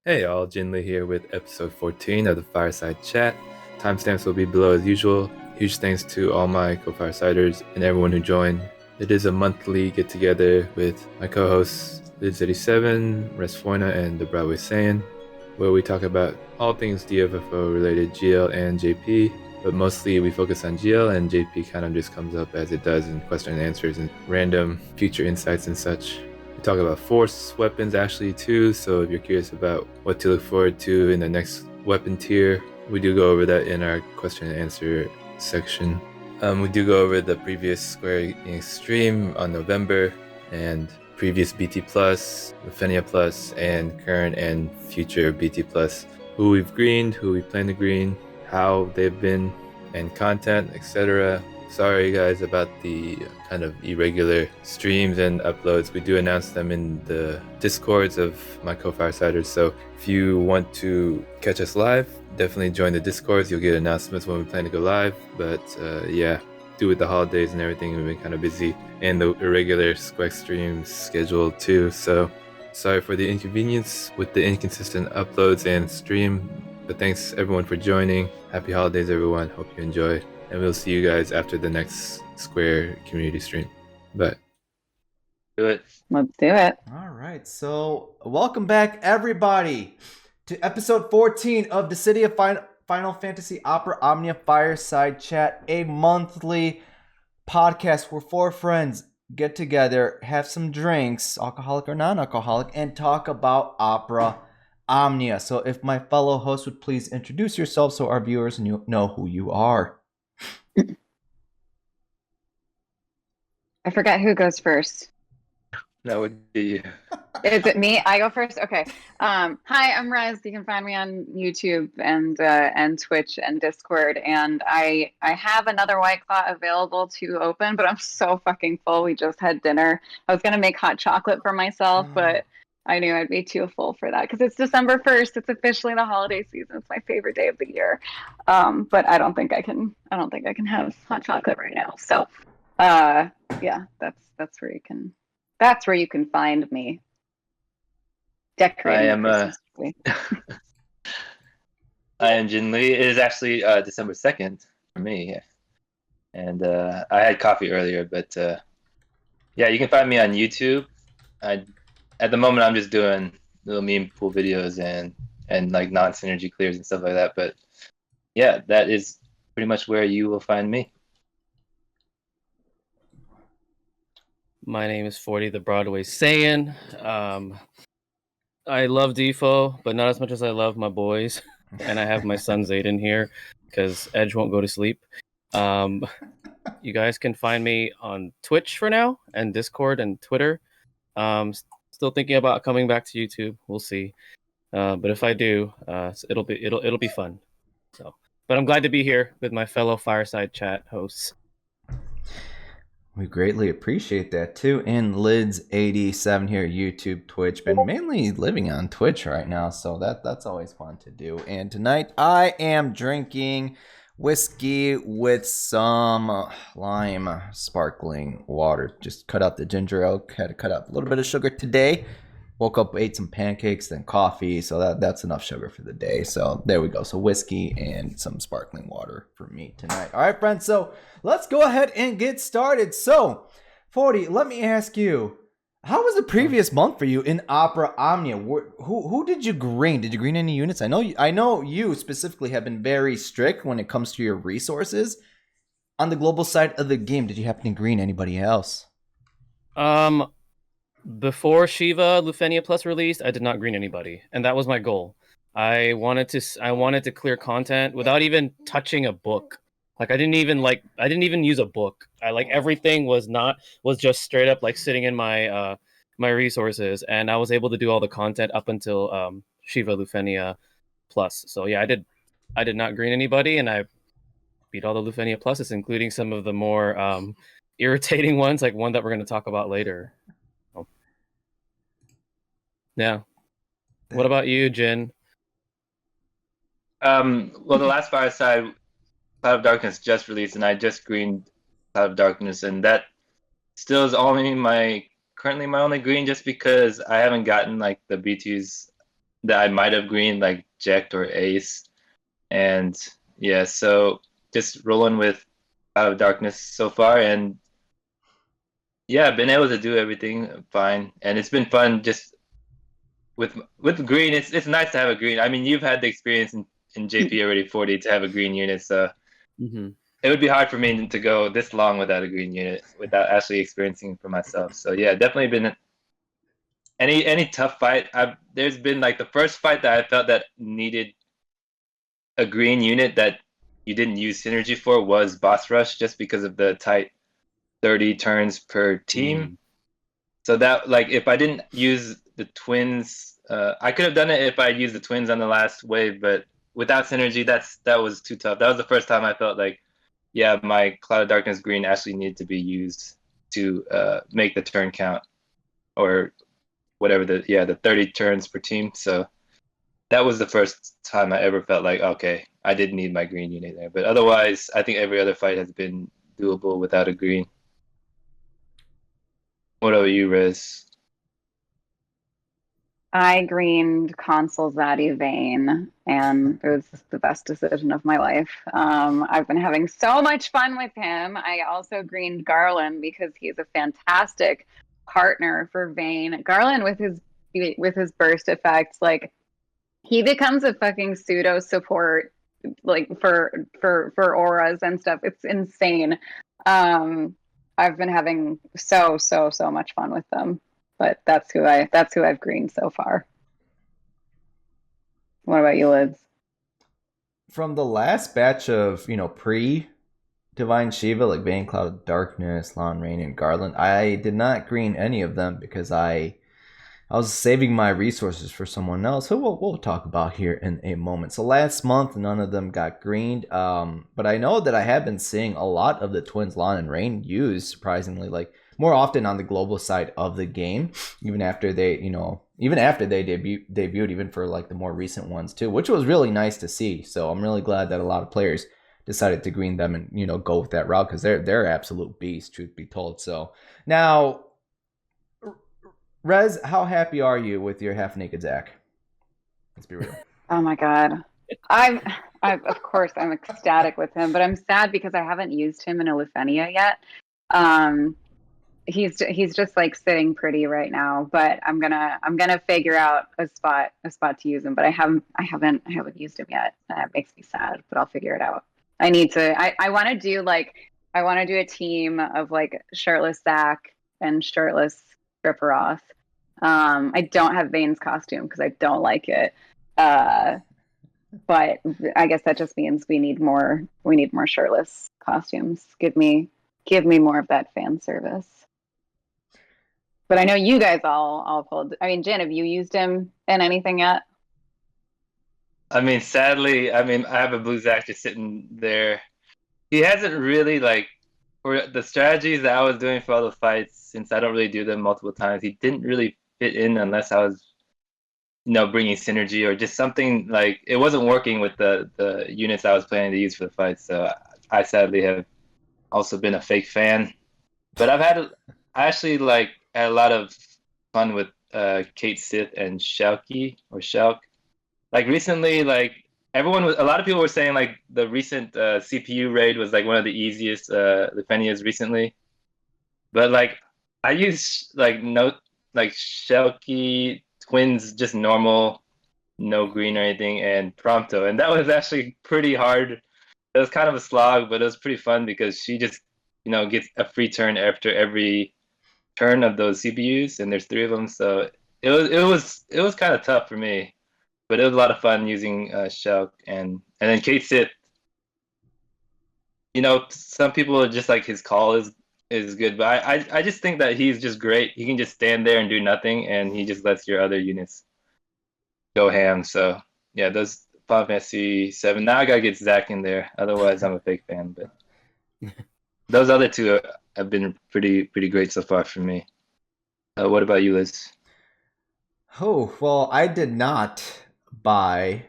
Hey all, Jinli here with episode 14 of the Fireside Chat. Timestamps will be below as usual. Huge thanks to all my co-firesiders and everyone who joined. It is a monthly get-together with my co-hosts Lidz87, resphoina, and the Broadway Saiyan, where we talk about all things DFFOO related GL and JP, but mostly we focus on GL, and JP kind of just comes up as it does in question and answers and random future insights and such. Talk about force weapons actually too, so if you're curious about what to look forward to in the next weapon tier, we do go over that in our question and answer section. We do go over the previous SQUEX stream on November and previous BT Plus, Lufenia Plus, and current and future BT Plus, who we've greened, who we plan to green, how they've been, and content, etc. Sorry guys about the kind of irregular streams and uploads. We do announce them in the discords of my co-firesiders, so if you want to catch us live, definitely join the discords. You'll get announcements when we plan to go live, but yeah, due with the holidays and everything, we've been kind of busy, and the irregular SQUEX streams scheduled too, so sorry for the inconvenience with the inconsistent uploads and stream, but thanks everyone for joining. Happy holidays everyone, hope you enjoy. And we'll see you guys after the next Square community stream. Bye. Do it. Let's do it. All right. So, welcome back, everybody, to episode 14 of the City of Final Fantasy Opera Omnia Fireside Chat, a monthly podcast where four friends get together, have some drinks, alcoholic or non-alcoholic, and talk about Opera Omnia. So, if my fellow hosts would please introduce yourselves so our viewers know who you are. I forgot who goes first. That would be you. Is it me? I go first? Okay. Hi, I'm Rez. You can find me on YouTube and Twitch and Discord. And I have another White Claw available to open, but I'm so fucking full. We just had dinner. I was going to make hot chocolate for myself, but I knew I'd be too full for that because it's December 1st. It's officially the holiday season. It's my favorite day of the year. But I don't think I can have hot chocolate right now. So yeah, that's where you can find me. Decorating. I am I am Jin Lee. It is actually December 2nd for me. And I had coffee earlier, but yeah, you can find me on YouTube. At the moment, I'm just doing little meme pool videos and like non-synergy clears and stuff like that. But yeah, that is pretty much where you will find me. My name is 40, the Broadway Saiyan. I love DFFOO, but not as much as I love my boys. And I have my son Zayden here because Edge won't go to sleep. You guys can find me on Twitch for now, and Discord and Twitter. Still thinking about coming back to YouTube. We'll see. But if I do, it'll be fun. So, but I'm glad to be here with my fellow Fireside Chat hosts. We greatly appreciate that too. And Lidz87 here, YouTube, Twitch. Been mainly living on Twitch right now, so that's always fun to do. And tonight I am drinking whiskey with some lime sparkling water. Just cut out the ginger ale, had to cut out a little bit of sugar today. Woke up, ate some pancakes, then coffee, so that's enough sugar for the day. So there we go. So whiskey and some sparkling water for me tonight. All right, friends. So let's go ahead and get started. So, 40, let me ask you, how was the previous month for you in Opera Omnia? Who did you green? Did you green any units? I know you specifically have been very strict when it comes to your resources. On the global side of the game, did you happen to green anybody else? Before Shiva Lufenia Plus released, I did not green anybody, and that was my goal. I wanted to clear content without even touching a book. Like I didn't even use a book. Everything was just straight up like sitting in my my resources, and I was able to do all the content up until Shiva Lufenia Plus. So yeah, I did not green anybody, and I beat all the Lufenia Pluses, including some of the more irritating ones, like one that we're going to talk about later. Yeah. What about you, Jin? Well, the last Fireside, Cloud of Darkness just released, and I just greened Cloud of Darkness, and that still is currently my only green, just because I haven't gotten like the BTs that I might have greened, like Jecht or Ace. And yeah, so just rolling with Out of Darkness so far, and yeah, I've been able to do everything fine, and it's been fun just with green. It's nice to have a green. I mean, you've had the experience in JP already 40 to have a green unit, so it would be hard for me to go this long without a green unit without actually experiencing it for myself. So yeah, definitely been any tough fight. There's been like the first fight that I felt that needed a green unit that you didn't use synergy for was Boss Rush, just because of the tight 30 turns per team. So that, like, if I didn't use the twins, I could have done it if I used the twins on the last wave, but without synergy, that was too tough. That was the first time I felt like, yeah, my Cloud of Darkness green actually needed to be used to make the turn count, or whatever the 30 turns per team. So that was the first time I ever felt like, okay, I did need my green unit there. But otherwise, I think every other fight has been doable without a green. What about you, Rez? I greened Consul Zaddy Vayne, and it was the best decision of my life. I've been having so much fun with him. I also greened Garland because he's a fantastic partner for Vayne. Garland with his burst effects, like, he becomes a fucking pseudo support, like for auras and stuff. It's insane. I've been having so much fun with them. But that's who I've greened so far. What about you, Lids? From the last batch of, pre Divine Shiva, like Vayne, Cloud of Darkness, Lawn Rain, and Garland, I did not green any of them because I was saving my resources for someone else, who we'll talk about here in a moment. So last month, none of them got greened, but I know that I have been seeing a lot of the twins, Lawn and Rain, used, surprisingly, like, more often on the global side of the game, even after they debuted, even for like the more recent ones too, which was really nice to see. So I'm really glad that a lot of players decided to green them and go with that route, because they're absolute beasts, truth be told. So now, Rez, how happy are you with your half naked Zach? Let's be real. Oh my god, I'm of course I'm ecstatic with him, but I'm sad because I haven't used him in a Lufenia yet. He's just like sitting pretty right now, but I'm gonna figure out a spot to use him, but I haven't used him yet. That makes me sad, but I'll figure it out. I want to do a team of like shirtless Zach and shirtless Ripperoth. I don't have Vayne's costume because I don't like it. But I guess that just means we need more shirtless costumes. Give me more of that fan service. But I know you guys all pulled. I mean, Jen, have you used him in anything yet? I mean, sadly, I have a blue Zach just sitting there. He hasn't really, like, for the strategies that I was doing for all the fights, since I don't really do them multiple times, he didn't really fit in unless I was, bringing synergy or just something, like, it wasn't working with the units I was planning to use for the fights. So I sadly have also been a fake fan. But I actually had a lot of fun with Cait, Sith, and Shulk. Like recently, like a lot of people were saying like the recent CPU raid was like one of the easiest Lufenias recently. But like I used Shulky, twins, just normal, no green or anything, and Prompto, and that was actually pretty hard. It was kind of a slog, but it was pretty fun because she just gets a free turn after every turn of those CPUs, and there's 3 of them, so it was kind of tough for me, but it was a lot of fun using Shulk and then Cait Sith. Some people are just like his call is good, but I just think that he's just great. He can just stand there and do nothing, and he just lets your other units go ham. So yeah, those Final Fantasy 7. Now I gotta get Zach in there, otherwise I'm a fake fan. But those other 2 have been pretty great so far for me. What about you, Liz? Oh, well, I did not buy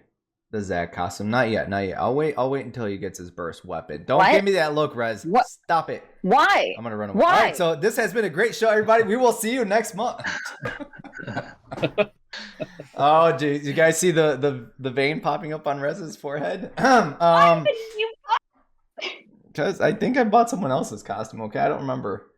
the Zach costume. Not yet. I'll wait until he gets his burst weapon. Don't give me that look, Rez. What? Stop it. Why? I'm gonna run away. Why? All right, so this has been a great show, everybody. We will see you next month. Oh, geez. You guys see the vein popping up on Rez's forehead? Why did you- Because I think I bought someone else's costume. Okay, I don't remember.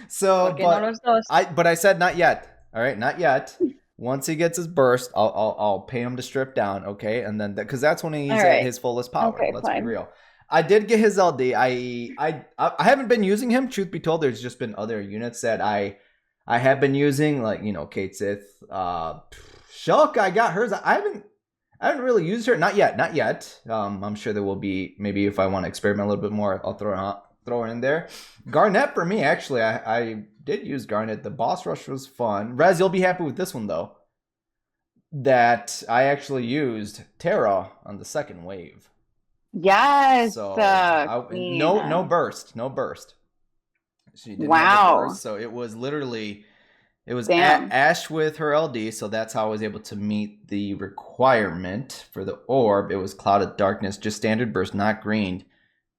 So, Fucking one of those. but I said not yet. All right, not yet. Once he gets his burst, I'll pay him to strip down. Okay, and then because that's when he's All at right. his fullest power. Okay, Let's fine. be real. I did get his LD. I haven't been using him. Truth be told, there's just been other units that I have been using, like Cait, Sith, Shulk. I got hers. I haven't really used her. Not yet. I'm sure there will be, maybe if I want to experiment a little bit more, I'll throw her in there. Garnet for me, actually, I did use Garnet. The boss rush was fun. Rez, you'll be happy with this one though. That I actually used Terra on the second wave. Yes. So Queen. no burst. She didn't have a Wow. burst, so it was literally Damn. Ash with her LD, so that's how I was able to meet the requirement for the orb. It was Cloud of Darkness, just standard burst, not green.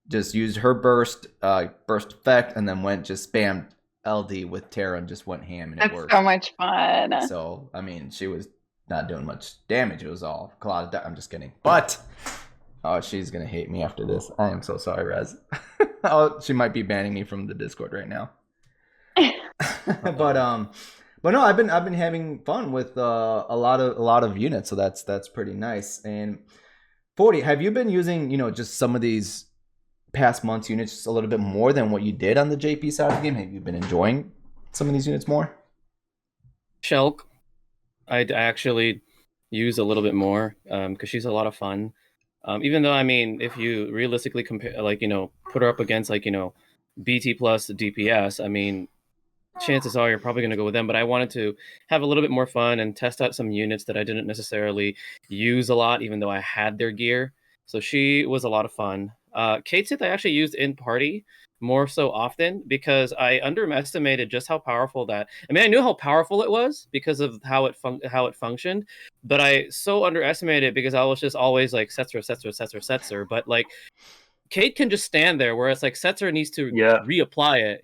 Just used her burst effect, and then just spammed LD with Terra and just went ham, and it That's worked. so much fun. So I mean, she was not doing much damage. It was all Cloud of Darkness. I'm just kidding, but. Oh, she's gonna hate me after this. I am so sorry, Rez. Oh, she might be banning me from the Discord right now. But no, I've been having fun with a lot of units, so that's pretty nice. And 40, have you been using just some of these past months units just a little bit more than what you did on the JP side of the game? Have you been enjoying some of these units more? Shulk, I actually use a little bit more because she's a lot of fun. Even though, I mean, if you realistically compare, put her up against, BT plus DPS, I mean, chances are you're probably going to go with them. But I wanted to have a little bit more fun and test out some units that I didn't necessarily use a lot, even though I had their gear. So she was a lot of fun. Cait Sith I actually used in party more so often because I underestimated just how powerful that. I mean, I knew how powerful it was because of how it functioned, but I so underestimated it because I was just always like Setzer. But like Cait can just stand there, whereas like Setzer needs to reapply it.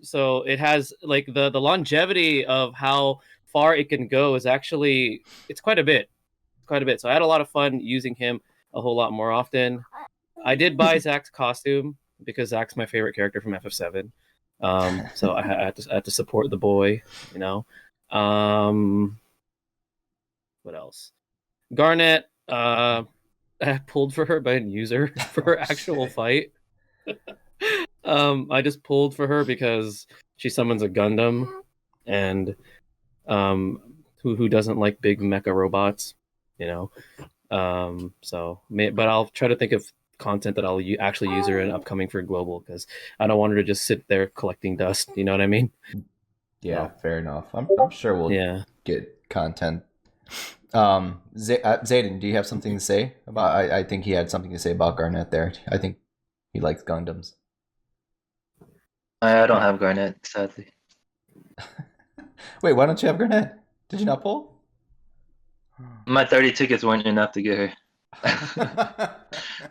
So it has like the longevity of how far it can go is actually it's quite a bit. So I had a lot of fun using him a whole lot more often. I did buy Zach's costume because Zach's my favorite character from FF7. So I had to support the boy, What else? Garnet, I pulled for her, but I didn't use her for her actual fight. I just pulled for her because she summons a Gundam, and who doesn't like big mecha robots, but I'll try to think of content that I'll actually use her in upcoming for global because I don't want her to just sit there collecting dust. You know what I mean? Yeah, fair enough. I'm sure we'll get content. Zayden, do you have something to say about? I think he had something to say about Garnet there. I think he likes Gundams. I don't have Garnet, sadly. Wait, why don't you have Garnet? Did you not pull? My 30 tickets weren't enough to get her.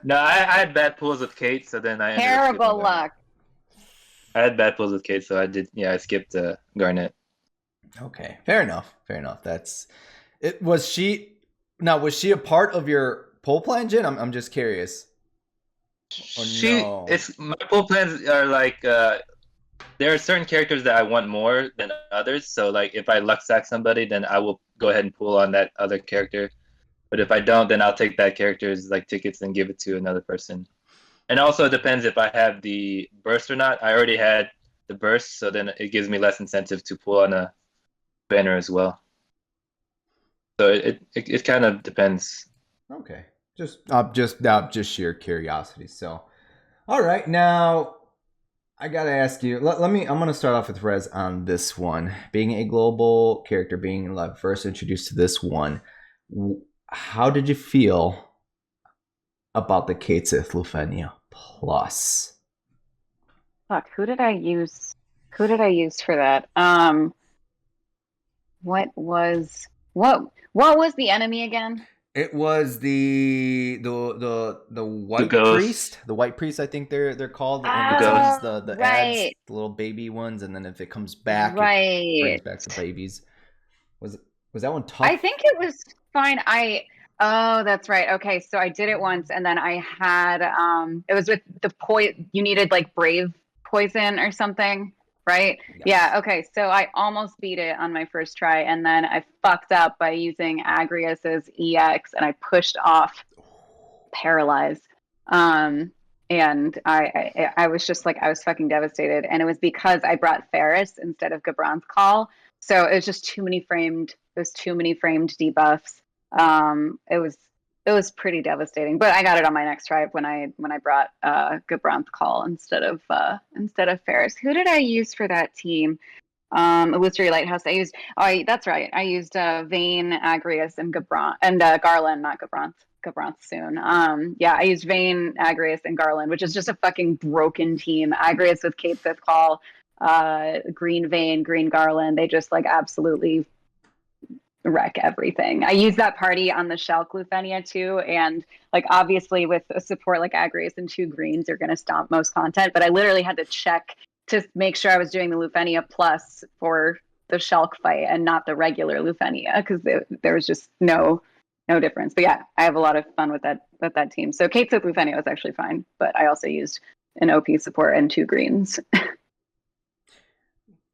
No, I had bad pulls with Cait, so then I terrible luck. I had bad pulls with Cait, so I skipped Garnet. Okay, fair enough. That's it. Was she a part of your pull plan, Jin? I'm just curious. My pull plans are like there are certain characters that I want more than others. So like if I luck sack somebody, then I will go ahead and pull on that other character. But if I don't, then I'll take that character's like tickets and give it to another person. And also it depends if I have the burst or not. I already had the burst, so then it gives me less incentive to pull on a banner as well. So it kind of depends. Okay, just sheer curiosity. So, all right, now I gotta ask you. I'm gonna start off with Rez on this one. Being a global character, being like first introduced to this one, how did you feel about the Cait Sith Lufenia Plus? Fuck, who did I use for that? What was the enemy again? It was the white priest. The white priest, I think they're called. And the right. ads, the little baby ones, and then if it comes back, right, it brings back the babies. Was that one tough? I think it was fine. Oh, that's right. Okay, so I did it once, and then I had it was with the you needed like brave poison or something, right? Yes. Yeah, okay. So I almost beat it on my first try, and then I fucked up by using Agrius's EX, and I pushed off Paralyze. And I was just like, I was fucking devastated, and it was because I brought Ferris instead of Gabron's Call. So it was just too many framed. It was too many framed debuffs. It was pretty devastating. But I got it on my next try when I brought Gabron's Call instead of Ferris. Who did I use for that team? Illusory Lighthouse. I used. Oh, that's right. I used Vayne, Agrius, and Gabron and Garland, not Gabron. Gabron soon. Yeah, I used Vayne, Agrius, and Garland, which is just a fucking broken team. Agrius with Cait Sith Call, Green Vayne, Green Garland. They just like absolutely wreck everything. I use that party on the Shulk Lufenia too, and like obviously with a support like Agrius and 2 greens, you're gonna stomp most content. But I literally had to check to make sure I was doing the Lufenia plus for the Shulk fight and not the regular Lufenia, because there was just no difference. But yeah, I have a lot of fun with that team. So Cait Sith Lufenia was actually fine, but I also used an OP support and 2 greens.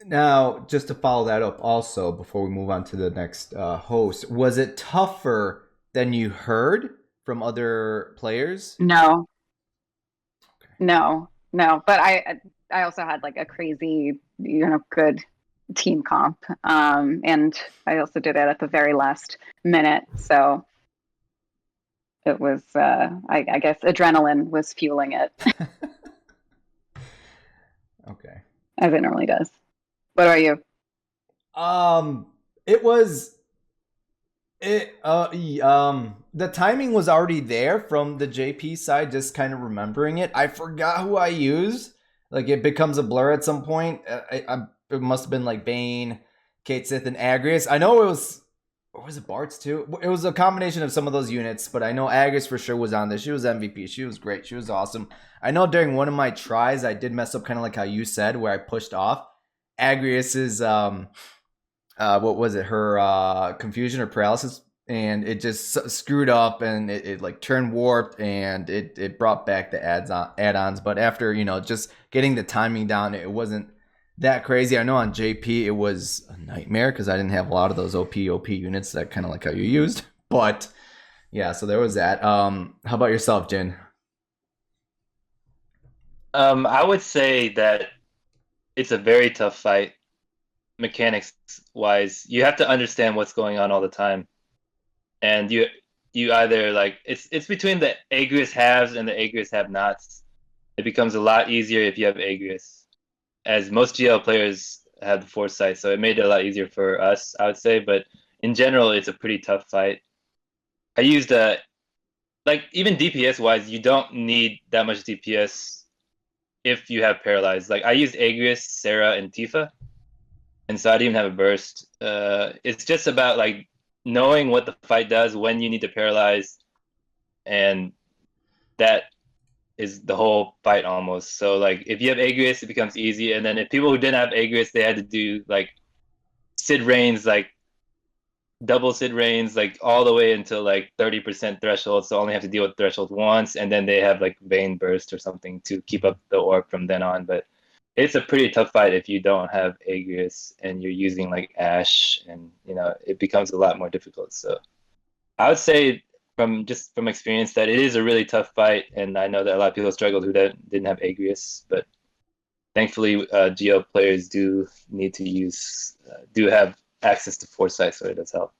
Now, just to follow that up also, before we move on to the next host, was it tougher than you heard from other players? No. But I also had like a crazy, good team comp. And I also did it at the very last minute. So it was, I guess adrenaline was fueling it. Okay. As it normally does. What about you? The timing was already there from the JP side, just kind of remembering it. I forgot who I used. Like, it becomes a blur at some point. It must have been like Bane, Cait Sith, and Agrius. I know it was, or was it Bart's too? It was a combination of some of those units, but I know Agrius for sure was on this. She was MVP. She was great. She was awesome. I know during one of my tries, I did mess up kind of like how you said, where I pushed off Agrius's, what was it? Her confusion or paralysis, and it just screwed up, and it like turned warped, and it brought back the add-ons. But after just getting the timing down, it wasn't that crazy. I know on JP it was a nightmare because I didn't have a lot of those OP units that kind of like how you used. But yeah, so there was that. How about yourself, Jin? I would say that it's a very tough fight, mechanics wise. You have to understand what's going on all the time, and you either like it's between the Agrius haves and the Agrius have nots. It becomes a lot easier if you have Agrius, as most GL players have the foresight, so it made it a lot easier for us, I would say. But in general, it's a pretty tough fight. I used like even DPS wise, you don't need that much DPS if you have paralyzed. Like I used Agrius, Sarah, and Tifa, and so I didn't even have a burst. It's just about like knowing what the fight does, when you need to paralyze, and that is the whole fight almost. So like if you have Agrius, it becomes easy, and then if people who didn't have Agrius, they had to do like Sid Reigns, like double Sid Reigns, like all the way until like 30% threshold, so only have to deal with threshold once, and then they have like Vein Burst or something to keep up the orb from then on. But it's a pretty tough fight if you don't have Agrius and you're using like Ash, and it becomes a lot more difficult. So I would say from experience that it is a really tough fight, and I know that a lot of people struggled who didn't have Agrius, but thankfully GL players do have access to foresight, so it does help.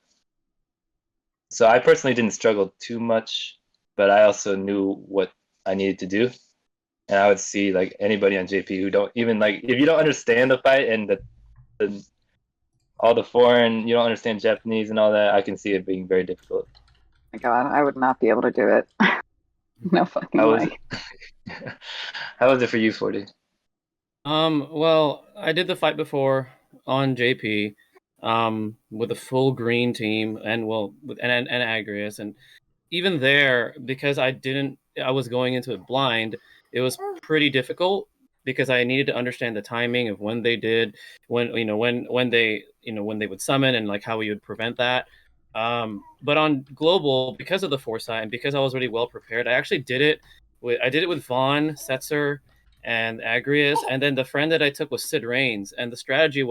So I personally didn't struggle too much, but I also knew what I needed to do. And I would see like anybody on JP who don't even like, if you don't understand the fight and all the foreign, you don't understand Japanese and all that, I can see it being very difficult. My God, I would not be able to do it. No fucking way. How was it for you, 40? Well, I did the fight before on JP, with a full green team and with Agrius, and even there, because I was going into it blind, it was pretty difficult because I needed to understand the timing of when they did, when they would summon, and like how we would prevent that. But on global, because of the foresight and because I was already well prepared, I actually did it with Vaughn, Setzer, and Agrius, and then the friend that I took was Sid Reigns. And the strategy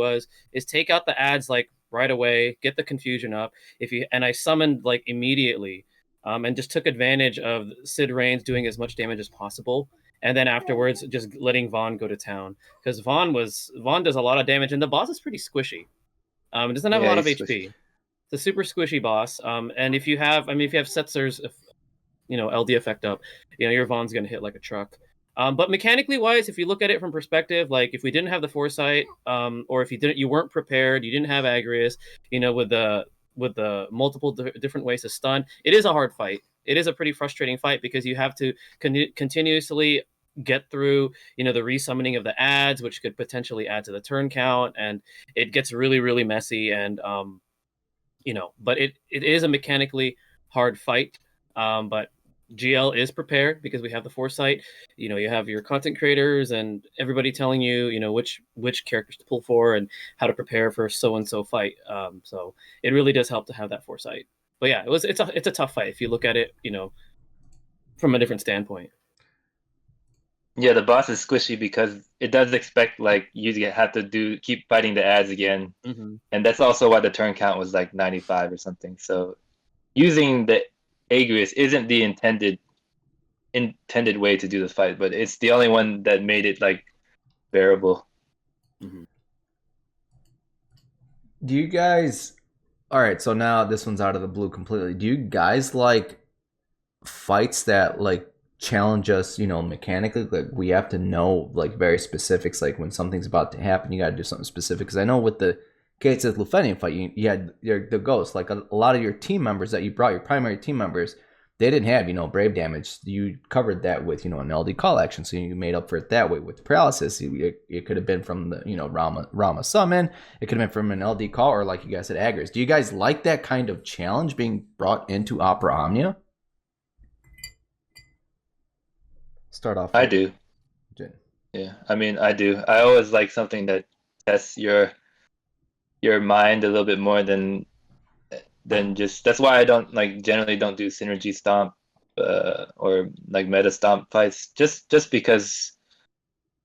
is take out the ads like right away, get the confusion up. I summoned like immediately, and just took advantage of Sid Reigns doing as much damage as possible. And then afterwards, just letting Vaughn go to town, because Vaughn does a lot of damage, and the boss is pretty squishy. It doesn't have a lot of HP. It's a super squishy boss. And if you have Setzer's, LD effect up, your Vaughn's gonna hit like a truck. But mechanically wise, if you look at it from perspective, like if we didn't have the foresight, or if you weren't prepared, you didn't have Agrius, with the multiple different ways to stun, it is a hard fight. It is a pretty frustrating fight because you have to continuously get through, the resummoning of the ads, which could potentially add to the turn count, and it gets really, really messy. And but it is a mechanically hard fight. But GL is prepared because we have the foresight. You have your content creators and everybody telling you, which characters to pull for and how to prepare for so and so fight. So it really does help to have that foresight. But yeah, it's a tough fight if you look at it, from a different standpoint. Yeah, the boss is squishy because it does expect like you to have to keep fighting the ads again, and that's also why the turn count was like 95 or something. So using the Agrius isn't the intended way to do the fight, but it's the only one that made it like bearable. Do you guys? All right, so now this one's out of the blue completely. Do you guys like fights that like challenge us, mechanically? Like we have to know like very specifics, like when something's about to happen, you got to do something specific. Because I know with the Cait with Lufenia fight, you had the ghost. Like a lot of your team members that you brought, your primary team members, they didn't have, brave damage. You covered that with, an LD call action. So you made up for it that way. With paralysis, it could have been from the, Rama summon. It could have been from an LD call, or like you guys said, Agrius. Do you guys like that kind of challenge being brought into Opera Omnia? Start off. I do. Jen. Yeah, I mean, I do. I always like something that tests your mind a little bit more than just. That's why I generally don't do synergy stomp or like meta stomp fights. Just because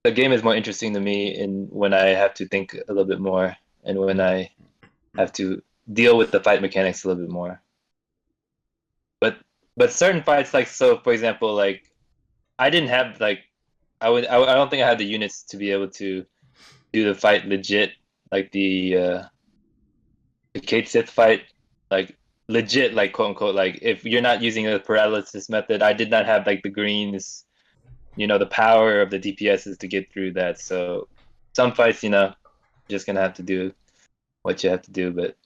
the game is more interesting to me when I have to think a little bit more and when I have to deal with the fight mechanics a little bit more. But certain fights, like, so for example, like I didn't have like I don't think I had the units to be able to do the fight legit, like the Cait Sith fight, like legit, like quote unquote, like if you're not using the paralysis method, I did not have like the greens, the power of the DPSs to get through that. So some fights, just gonna have to do what you have to do. But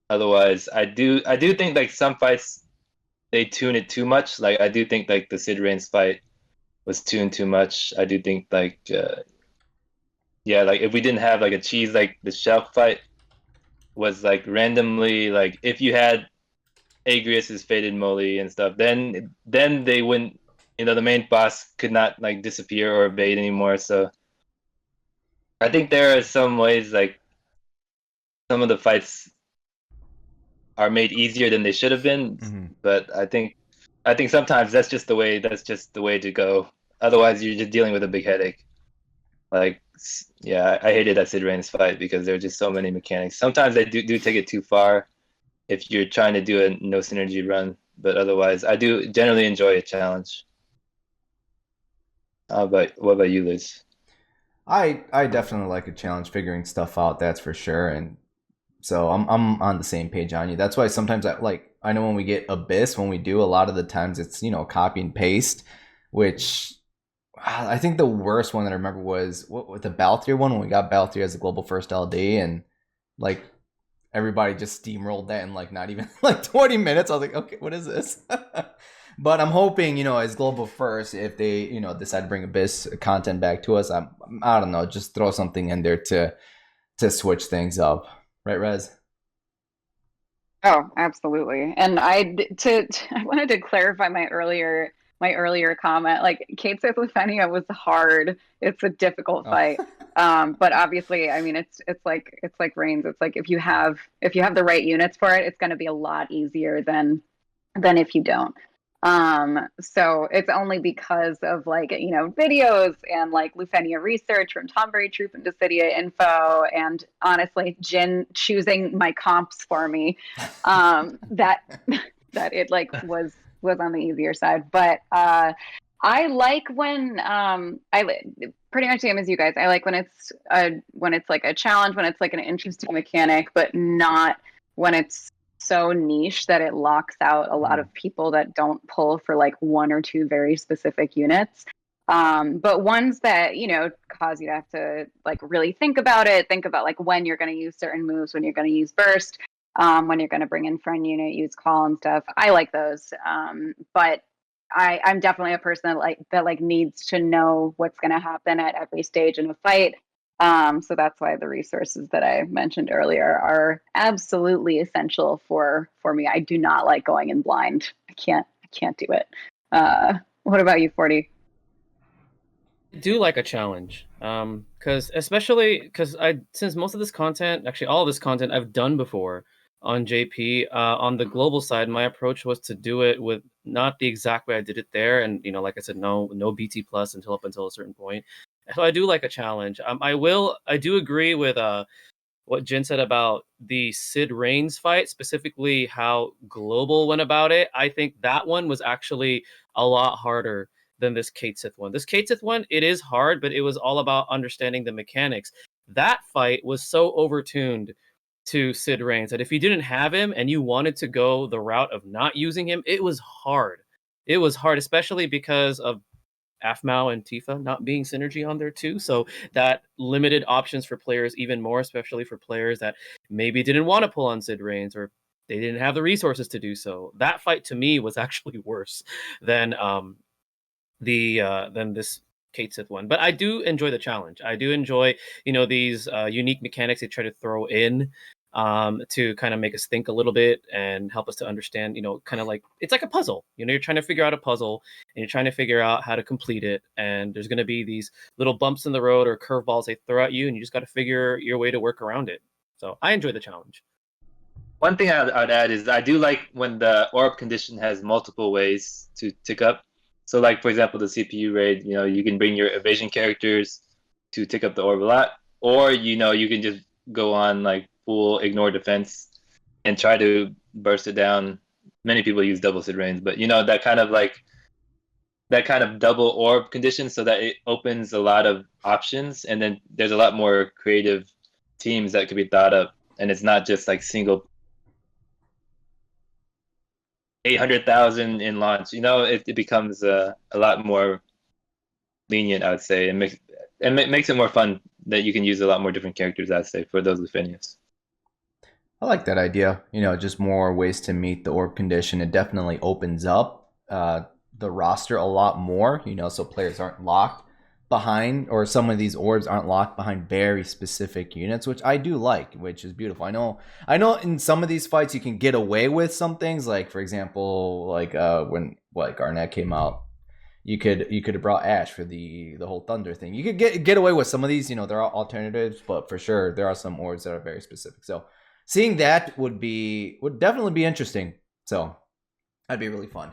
otherwise, I do think like some fights they tune it too much. Like I do think like the Sid Reigns fight was tuned too much. I do think like like if we didn't have like a cheese, like the shelf fight was like randomly, like if you had Agrius's Faded Moly and stuff, then they wouldn't, the main boss could not like disappear or evade anymore. So I think there are some ways like some of the fights are made easier than they should have been, but I think sometimes that's just the way to go. Otherwise, you're just dealing with a big headache. Like, yeah, I hated that Sid Reigns fight because there were just so many mechanics. Sometimes they do take it too far if you're trying to do a no synergy run, but otherwise, I do generally enjoy a challenge. What about you, Liz? I definitely like a challenge, figuring stuff out. That's for sure, and so I'm on the same page on you. That's why sometimes I know when we get Abyss, when we do, a lot of the times it's copy and paste, which I think the worst one that I remember was with the Balthier one, when we got Balthier as a global first LD, and like everybody just steamrolled that in like not even like 20 minutes. I was like, okay, what is this? But I'm hoping, as global first, if they, decide to bring Abyss content back to us, I don't know, just throw something in there to switch things up. Right, Rez? Oh, absolutely. And I wanted to clarify my earlier my earlier comment. Like Cait with Lufenia was hard. It's a difficult Oh. fight. But obviously, I mean, it's like Reigns. It's like if you have the right units for it, it's going to be a lot easier than if you don't. So it's only because of like, you know, videos and like Lufenia research from Tombury Troop and Dissidia info, and honestly, Jin choosing my comps for me, that it like was on the easier side. But I like when pretty much same as you guys. I like when it's like a challenge, when it's like an interesting mechanic, but not when it's so niche that it locks out a lot of people that don't pull for like one or two very specific units. But ones that, you know, cause you to have to like really think about like when you're going to use certain moves, when you're going to use burst, when you're going to bring in friend unit, use call and stuff. I like those. But I'm definitely a person that needs to know what's going to happen at every stage in a fight. So that's why the resources that I mentioned earlier are absolutely essential for me. I do not like going in blind. I can't do it. What about you, 40? I do like a challenge, because since most of this content, actually all of this content, I've done before on JP. On the global side, my approach was to do it with not the exact way I did it there, and you know, like I said, no BT plus up until a certain point. So I do like a challenge. I do agree with what Jen said about the Sid Reigns fight, specifically how Global went about it. I think that one was actually a lot harder than this Cait Sith one. This Cait Sith one, it is hard, but it was all about understanding the mechanics. That fight was so overtuned to Sid Reigns that if you didn't have him and you wanted to go the route of not using him, it was hard. It was hard, especially because of Afmao and Tifa not being synergy on there too. So that limited options for players even more, especially for players that maybe didn't want to pull on Sid Reigns or they didn't have the resources to do so. That fight to me was actually worse than this Cait Sith one. But I do enjoy the challenge. I do enjoy, you know, these unique mechanics they try to throw in to kind of make us think a little bit and help us to understand, you know, kind of like it's like a puzzle. You know, you're trying to figure out a puzzle and you're trying to figure out how to complete it. And there's going to be these little bumps in the road or curveballs they throw at you, and you just got to figure your way to work around it. So I enjoy the challenge. One thing I'd add is I do like when the orb condition has multiple ways to tick up. So like, for example, the CPU raid, you know, you can bring your evasion characters to tick up the orb a lot, or, you know, you can just go on like full ignore defense and try to burst it down. Many people use double Sid Reigns, but you know, that kind of double orb condition, so that it opens a lot of options, and then there's a lot more creative teams that could be thought up, and it's not just like single 800,000 in launch. You know, it becomes a lot more lenient, I would say, and makes it more fun that you can use a lot more different characters, I'd say, for those Lufenias. I like that idea. You know, just more ways to meet the orb condition. It definitely opens up the roster a lot more, you know, so players aren't locked behind, or some of these orbs aren't locked behind very specific units, which I do like, which is beautiful. I know in some of these fights you can get away with some things, like for example, like when like Garnet came out, you could have brought Ash for the whole Thunder thing. You could get away with some of these, you know, there are alternatives, but for sure there are some orbs that are very specific. So seeing that would definitely be interesting. So that'd be really fun.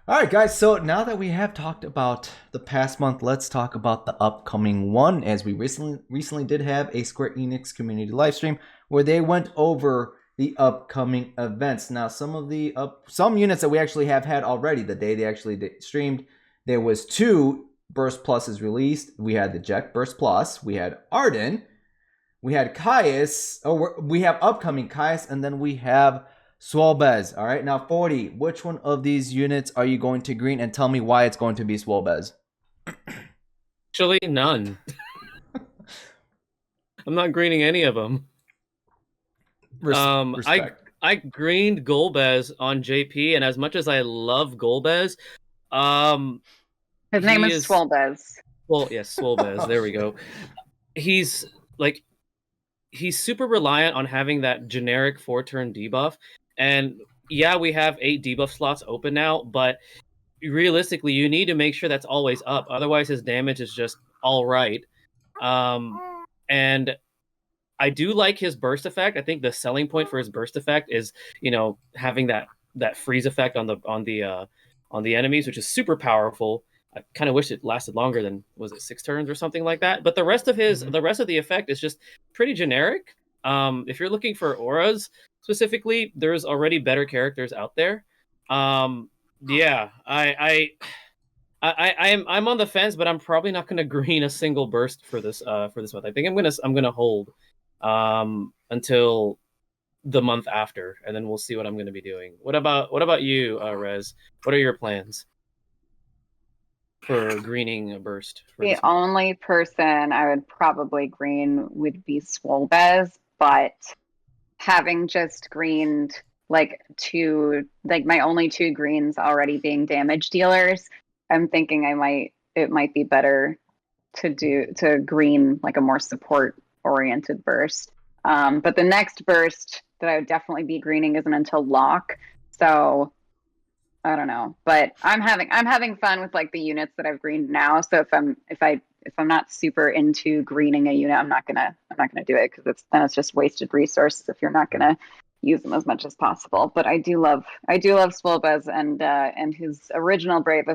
All right, guys, so now that we have talked about the past month, let's talk about the upcoming one, as we recently did have a Square Enix community live stream where they went over the upcoming events. Now, some units that we actually have had already the day they actually streamed, there was 2 Burst Pluses released. We had the Jecht Burst Plus, we had Ardyn, we had Caius, we have upcoming Caius, and then we have Golbez. All right, now 40, which one of these units are you going to green, and tell me why it's going to be Golbez? Actually, none. I'm not greening any of them. Respect. I greened Golbez on JP, and as much as I love Golbez, his name is Golbez. Well, yes, Golbez. There we go. He's super reliant on having that generic 4-turn debuff. And yeah, we have 8 debuff slots open now, but realistically, you need to make sure that's always up. Otherwise, his damage is just all right. And I do like his burst effect. I think the selling point for his burst effect is, having that freeze effect on the enemies, which is super powerful. I kind of wish it lasted longer than, was it 6 turns or something like that? But the rest of the effect is just pretty generic. If you're looking for auras specifically, there's already better characters out there. Yeah, I'm on the fence, but I'm probably not going to green a single burst for this month. I think I'm gonna hold until the month after, and then we'll see what I'm going to be doing. What about you, Rez? What are your plans for greening a burst? The only person I would probably green would be Golbez, but having just greened my only 2 greens already being damage dealers, I'm thinking it might be better to green like a more support oriented burst. But the next burst that I would definitely be greening isn't until lock. So I don't know, but I'm having fun with like the units that I've greened now. So if I'm not super into greening a unit, I'm not gonna do it, because it's just wasted resources if you're not gonna use them as much as possible. But I do love Golbez, and his original burst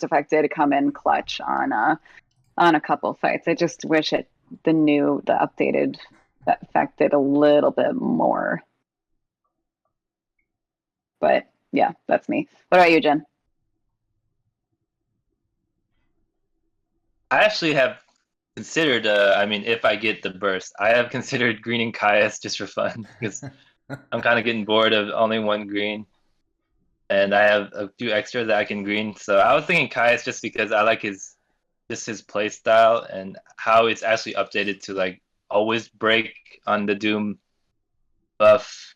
effect did come in clutch on a couple fights. I just wish the updated effect did a little bit more. But yeah, that's me. What about you, Jen? I actually have considered, if I get the burst, I have considered greening Caius just for fun, because I'm kind of getting bored of only 1 green, and I have a few extras that I can green. So I was thinking Caius just because I like his play style and how it's actually updated to like always break on the Doom buff,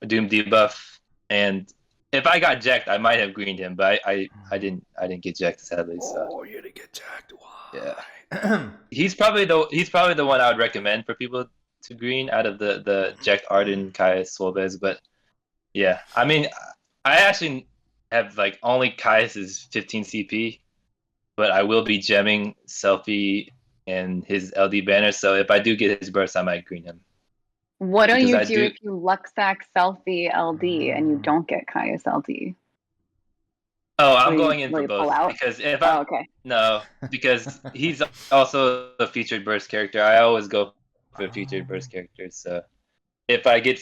Doom debuff. And if I got Jecht, I might have greened him, but I didn't get Jecht, sadly. So. Oh, you didn't get Jecht. Why? Yeah. he's probably the one I would recommend for people to green out of the Jecht, Ardyn, Caius, Golbez. But yeah, I actually have like only Caius's 15 CP, but I will be gemming Selfie and his LD banner. So if I do get his burst, I might green him. What do you do if you Luxac Selfie LD and you don't get Caius LD? Oh, I'm going in for both, because because he's also a featured burst character. I always go for featured burst characters. So if I get,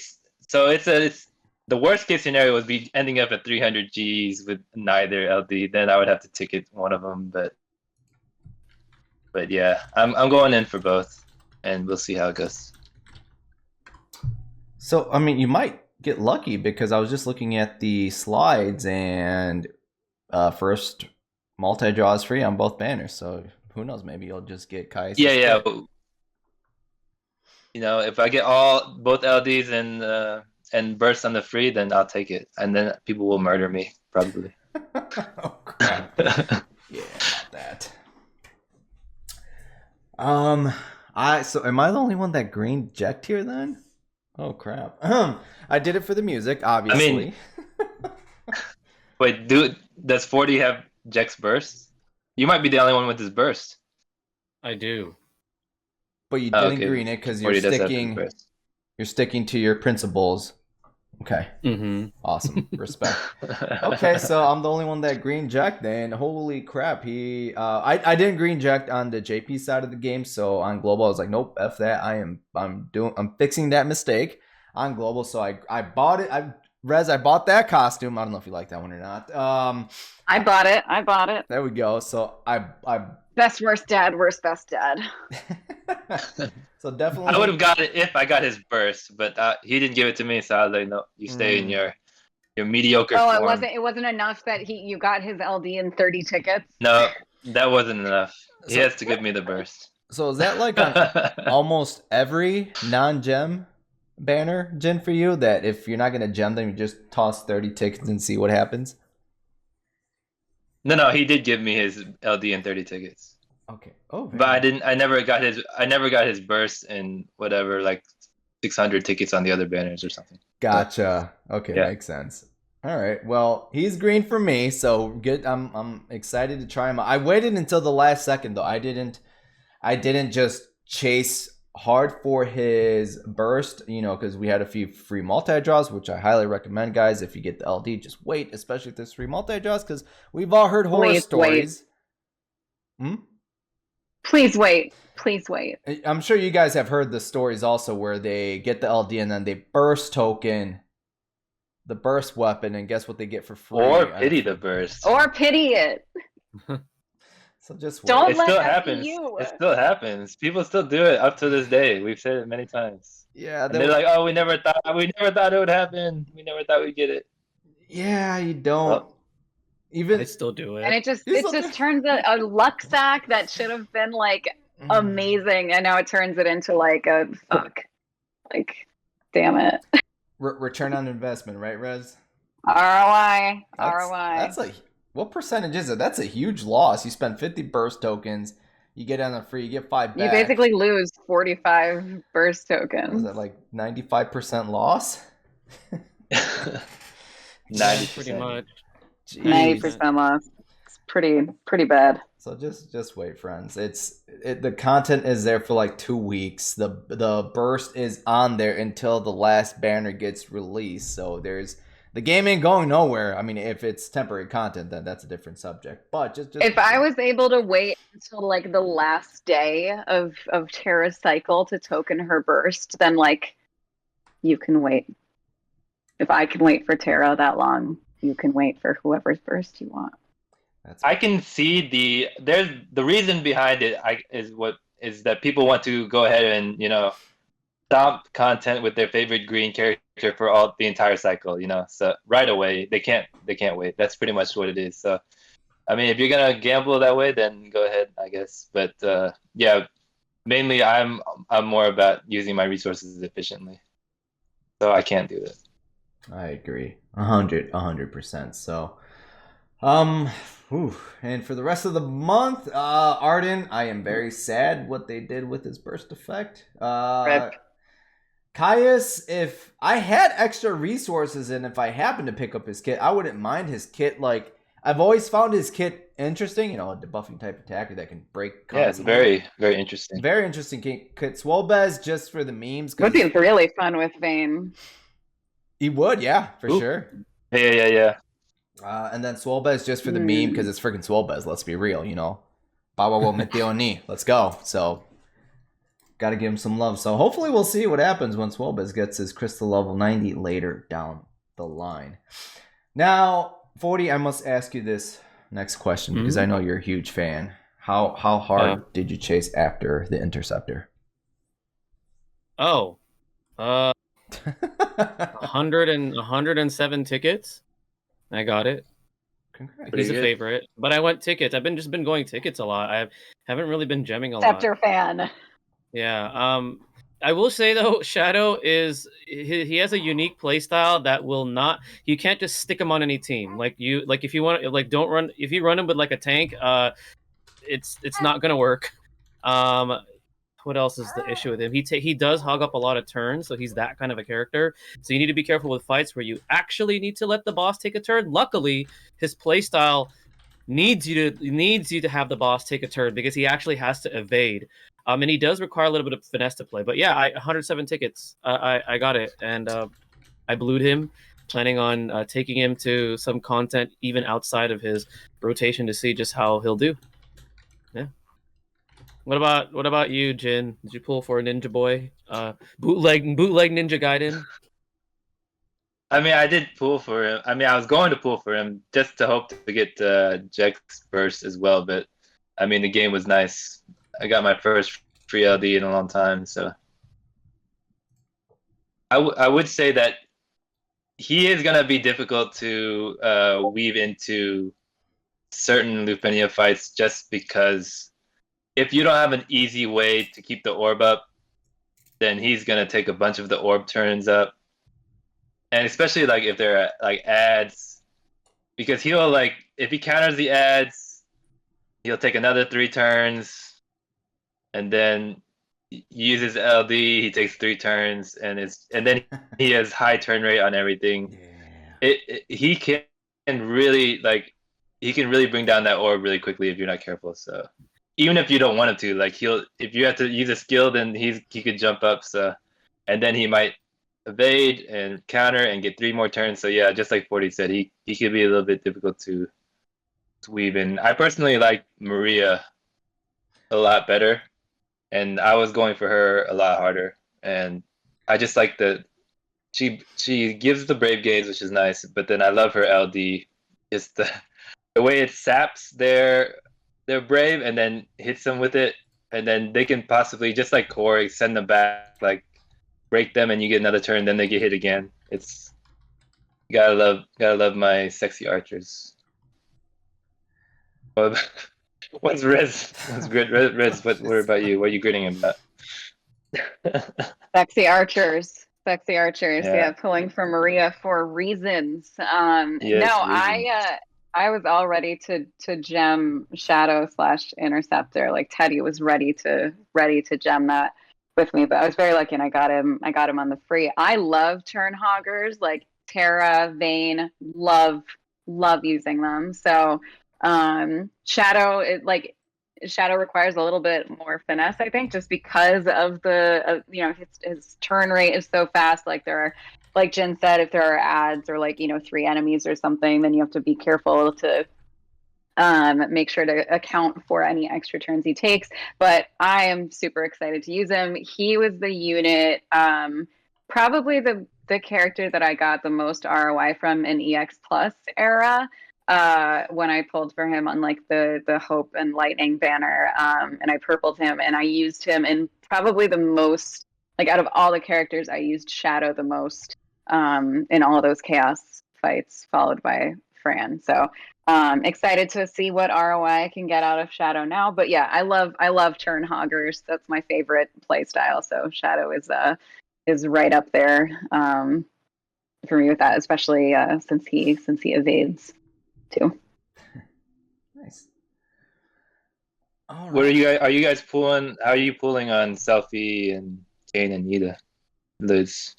it's the worst case scenario would be ending up at 300 Gs with neither LD. Then I would have to ticket one of them. But yeah, I'm going in for both, and we'll see how it goes. So you might get lucky, because I was just looking at the slides, and first multi-draw is free on both banners. So who knows? Maybe you'll just get Caius. Yeah. If I get both LDs and burst on the free, then I'll take it, and then people will murder me probably. Oh crap! Yeah, that. Am I the only one that greened Jecht here then? Oh crap! I did it for the music, obviously. Wait, does 40 have Jecht's burst? You might be the only one with his burst. I do. But you didn't green it because you're sticking to your principles. Okay. Mm-hmm. Awesome. Respect. Okay, so I'm the only one that green Jecht then. Holy crap. I didn't green Jecht on the JP side of the game, so on global I was like, nope, F that. I'm fixing that mistake on global. So I bought it. I bought that costume. I don't know if you like that one or not. I bought it. There we go. So I best worst dad, worst best dad. So definitely I would have got it if I got his burst, but he didn't give it to me, so I was like, no, you stay in your mediocre form. It wasn't enough that you got his LD in 30 tickets? No, that wasn't enough. He has to give me the burst. So is that like on almost every non-gem banner, Jen, for you, that if you're not going to gem them, you just toss 30 tickets and see what happens? No, he did give me his LD and 30 tickets. Okay. Oh, but I never got his burst and whatever, like 600 tickets on the other banners or something. Gotcha. Okay, yeah. Makes sense. All right. Well, he's green for me, so good. I'm excited to try him out. I waited until the last second though. I didn't just chase hard for his burst, because we had a few free multi-draws, which I highly recommend, guys. If you get the LD, just wait, especially if there's free multi-draws, because we've all heard horror stories. Please wait. Please wait. I'm sure you guys have heard the stories also where they get the LD and then they burst token the burst weapon, and guess what they get for free? Or pity the burst. Or pity it. So just wait. Don't It let still that happens. be you. It still happens. People still do it up to this day. We've said it many times. Yeah, And they're like, "Oh, we never thought it would happen. We never thought we'd get it." yeah, you don't. Oh. Even I still do it. And it just turns a luck sack that should have been like amazing, and now it turns it into like a fuck. Like, damn it. return on investment, right, Rez? ROI. That's like, what percentage is it? That's a huge loss. You spend 50 burst tokens, you get on the free, you get 5 back. You basically lose 45 burst tokens. Is that like 95% loss? 90%. Pretty much. Jeez. 90% loss. It's pretty bad. So just wait, friends. The content is there for like 2 weeks. The burst is on there until the last banner gets released. So the game ain't going nowhere. I mean, if it's temporary content, then that's a different subject. But just if I was able to wait until like the last day of Terra's cycle to token her burst, then like you can wait. If I can wait for Terra that long, you can wait for whoever's burst you want. I can see the reason behind it is that people want to go ahead and stop content with their favorite green character for the entire cycle, so right away they can't wait. That's pretty much what it is. So I mean, if you're gonna gamble that way, then go ahead, I guess. But yeah, mainly I'm more about using my resources efficiently, so I can't do it. I agree 100%. So and for the rest of the month, Ardyn, I am very sad what they did with his burst effect. Caius, if I had extra resources and if I happened to pick up his kit, I wouldn't mind his kit. Like, I've always found his kit interesting, a debuffing type attacker that can break. Yeah, it's very, very interesting. Very interesting kit. Golbez just for the memes. Would be really fun with Vayne. He would, yeah, for sure. Yeah. And then Golbez just for the meme because it's freaking Golbez. Let's be real, Bawa Meteo ni. Let's go. So, got to give him some love. So hopefully we'll see what happens once Golbez gets his crystal level 90 later down the line. Now, 40, I must ask you this next question because I know you're a huge fan. How hard did you chase after the interceptor? 107 tickets. I got it. Congrats. He's a favorite, but I went tickets. I've just been going tickets a lot. I haven't really been gemming a lot. Scepter fan. Yeah. I will say though, Shadow he has a unique playstyle that will not. You can't just stick him on any team. If you run him with like a tank, it's not gonna work. What else is the issue with him? He does hog up a lot of turns, so he's that kind of a character. So you need to be careful with fights where you actually need to let the boss take a turn. Luckily, his playstyle needs you to have the boss take a turn because he actually has to evade. And he does require a little bit of finesse to play. But yeah, 107 tickets. I got it, and I blued him, planning on taking him to some content even outside of his rotation to see just how he'll do. Yeah. What about you, Jin? Did you pull for a Ninja Boy? Bootleg Ninja Gaiden? I mean, I did pull for him. I mean, I was going to pull for him just to hope to get Jecht's burst as well. But I mean, the game was nice. I got my first free LD in a long time, so I would say that he is gonna be difficult to weave into certain Lufenia fights just because if you don't have an easy way to keep the orb up, then he's gonna take a bunch of the orb turns up. And especially like if they're like ads, because he'll like if he counters the ads, he'll take another 3 turns, and then he uses LD, he takes 3 turns, and then he has high turn rate on everything. Yeah. He can really like he can really bring down that orb really quickly if you're not careful. So even if you don't want him to, like if you have to use a skill, then he could jump up. So and then he might evade and counter and get 3 more turns. So yeah, just like 40 said, he could be a little bit difficult to weave in. I personally like Maria a lot better, and I was going for her a lot harder. And I just like the she gives the brave gaze, which is nice. But then I love her LD, just the way it saps their brave and then hits them with it, and then they can possibly just like Corey send them back, like break them, and you get another turn. Then they get hit again. It's gotta love my sexy archers. What's Rez? What's good? Rez, what about you? What are you grinning about? Sexy archers. Yeah. Yeah, pulling for Maria for reasons. Yes, No, reasons. I was all ready to gem Shadow / Interceptor. Like Teddy was ready to gem that with me, but I was very lucky and I got him on the free. I love turn hoggers like Terra, Vayne, love using them. So Shadow requires a little bit more finesse, I think, just because of the his turn rate is so fast. Like there are, like Jen said, if there are ads or 3 enemies or something, then you have to be careful to make sure to account for any extra turns he takes. But I am super excited to use him. He was the unit, probably the character that I got the most ROI from in EX Plus era. When I pulled for him on like the Hope and Lightning banner, and I purpled him, and I used him in probably the most, like out of all the characters, I used Shadow the most in all of those chaos fights, followed by Fran. So excited to see what ROI I can get out of Shadow now. But yeah, I love turn hoggers. That's my favorite play style. So Shadow is right up there for me with that, especially since he evades too. Nice. All right. What are you guys pulling? How are you pulling on Selfie and Jane and Nita? Liz.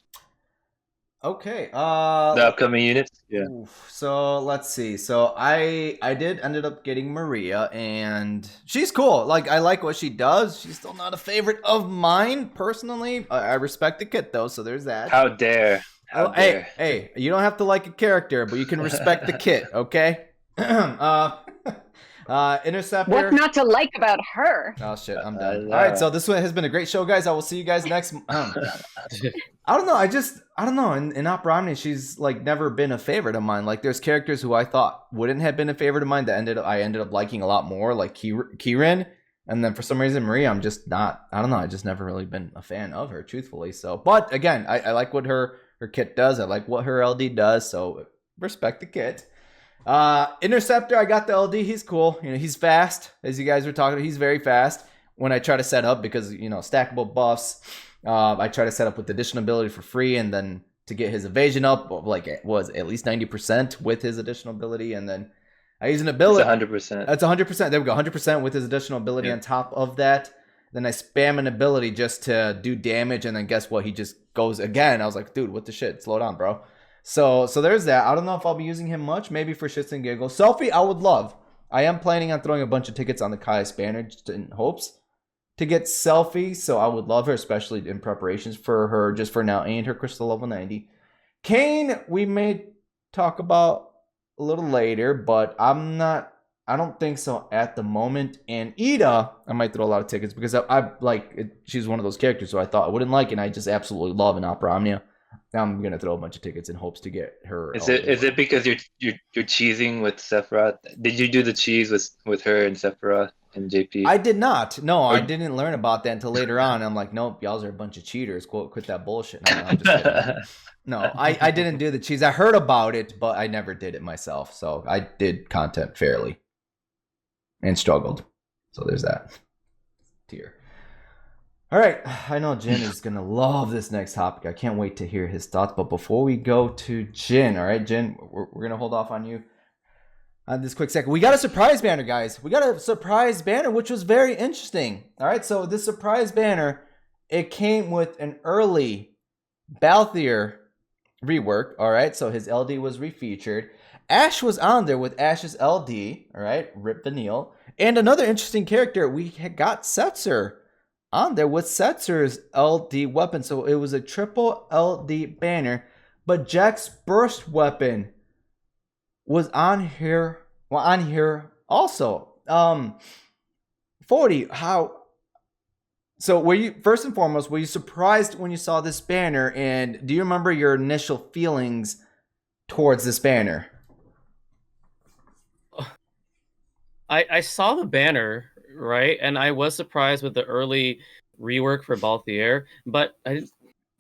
Okay. The upcoming units. Yeah. So let's see. So I ended up getting Maria, and she's cool. Like I like what she does. She's still not a favorite of mine personally. I respect the kit though, so there's that. How dare? Hey, you don't have to like a character, but you can respect the kit, okay? Interceptor. What's not to like about her? Oh shit, I'm done. All right, so this one has been a great show, guys. I will see you guys next. I don't know. I don't know. In Opera Omni, she's like never been a favorite of mine. Like there's characters who I thought wouldn't have been a favorite of mine that I ended up liking a lot more, like Kieran. And then for some reason, Maria, I'm just not. I don't know. I just never really been a fan of her, truthfully. So, but again, I like what her kit does. I like what her LD does. So respect the kit. Interceptor, I got the LD. He's cool. You know, he's fast, as you guys were talking about. He's very fast when I try to set up because, you know, stackable buffs. I try to set up with additional ability for free, and then to get his evasion up, like it was at least 90% with his additional ability, and then I use an ability. It's 100%. That's 100%. There we go, 100% with his additional ability on top of that. Then I spam an ability just to do damage, and then guess what? He just goes again. I was like, dude, what the shit? Slow down, bro. So there's that. I don't know if I'll be using him much. Maybe for shits and giggles. Selfie, I would love. I am planning on throwing a bunch of tickets on the Caius banner just in hopes to get Selfie. So I would love her, especially in preparations for her just for now and her crystal level 90. Kane, we may talk about a little later, but I don't think so at the moment. And Ida, I might throw a lot of tickets because I like it, she's one of those characters who I thought I wouldn't like, and I just absolutely love in Opera Omnia. Now I'm gonna throw a bunch of tickets in hopes to get her. Is it because you're cheesing with Sephiroth? Did you do the cheese with her and Sephiroth and JP? I did not. No, I didn't learn about that until later on. I'm like, nope, y'all are a bunch of cheaters. Quit that bullshit. No, I'm just kidding. No, I didn't do the cheese. I heard about it, but I never did it myself. So I did content fairly and struggled. So there's that tier. All right, I know Jin is going to love this next topic. I can't wait to hear his thoughts. But before we go to Jin, all right, Jin, we're going to hold off on you on this quick second. We got a surprise banner, guys. We got a surprise banner, which was very interesting. All right, so this surprise banner, it came with an early Balthier rework. All right, so his LD was refeatured. Ash was on there with Ash's LD. All right, Rip Vanille. And another interesting character, we had got Setzer on there with Setzer's LD weapon. So it was a triple LD banner. But Jecht's burst weapon was on here. Well, on here also. 40. How? So were you, first and foremost, were you surprised when you saw this banner? And do you remember your initial feelings towards this banner? I saw the banner, right? And I was surprised with the early rework for Balthier, but I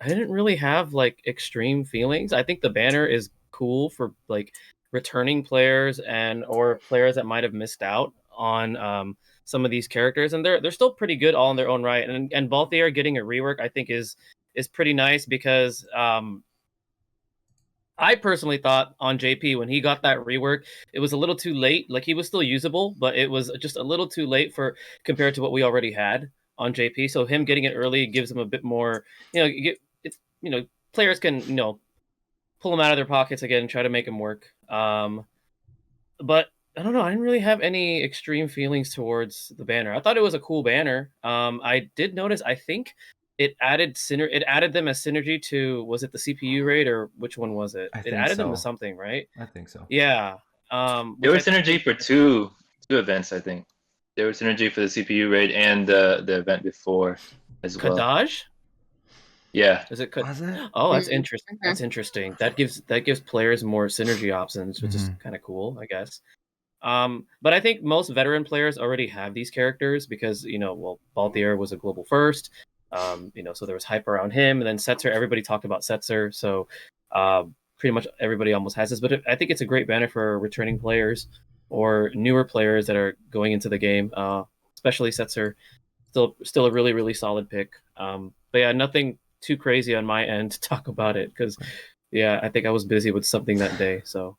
didn't really have like extreme feelings. I think the banner is cool for like returning players and or players that might have missed out on some of these characters, and they're still pretty good all in their own right. And Balthier getting a rework, I think is pretty nice because I personally thought on JP when he got that rework, it was a little too late. Like he was still usable, but it was just a little too late for compared to what we already had on JP. So him getting it early gives him a bit more, players can, pull them out of their pockets again and try to make them work. But I don't know. I didn't really have any extreme feelings towards the banner. I thought it was a cool banner. I did notice, I think it added them as synergy to, was it the CPU raid or which one was it? It added them to something, right? I think so. Yeah. They were synergy for two events, I think. They were synergy for the CPU raid and the event before as well. Kadaj? Yeah. Is it? Was it? Oh, that's interesting. That's interesting. That gives players more synergy options, which is kind of cool, I guess. But I think most veteran players already have these characters because Balthier was a global first. So there was hype around him, and then Setzer. Everybody talked about Setzer, so pretty much everybody almost has this. But I think it's a great banner for returning players or newer players that are going into the game. Especially Setzer, still a really really solid pick. But yeah, nothing too crazy on my end to talk about it because I think I was busy with something that day. So,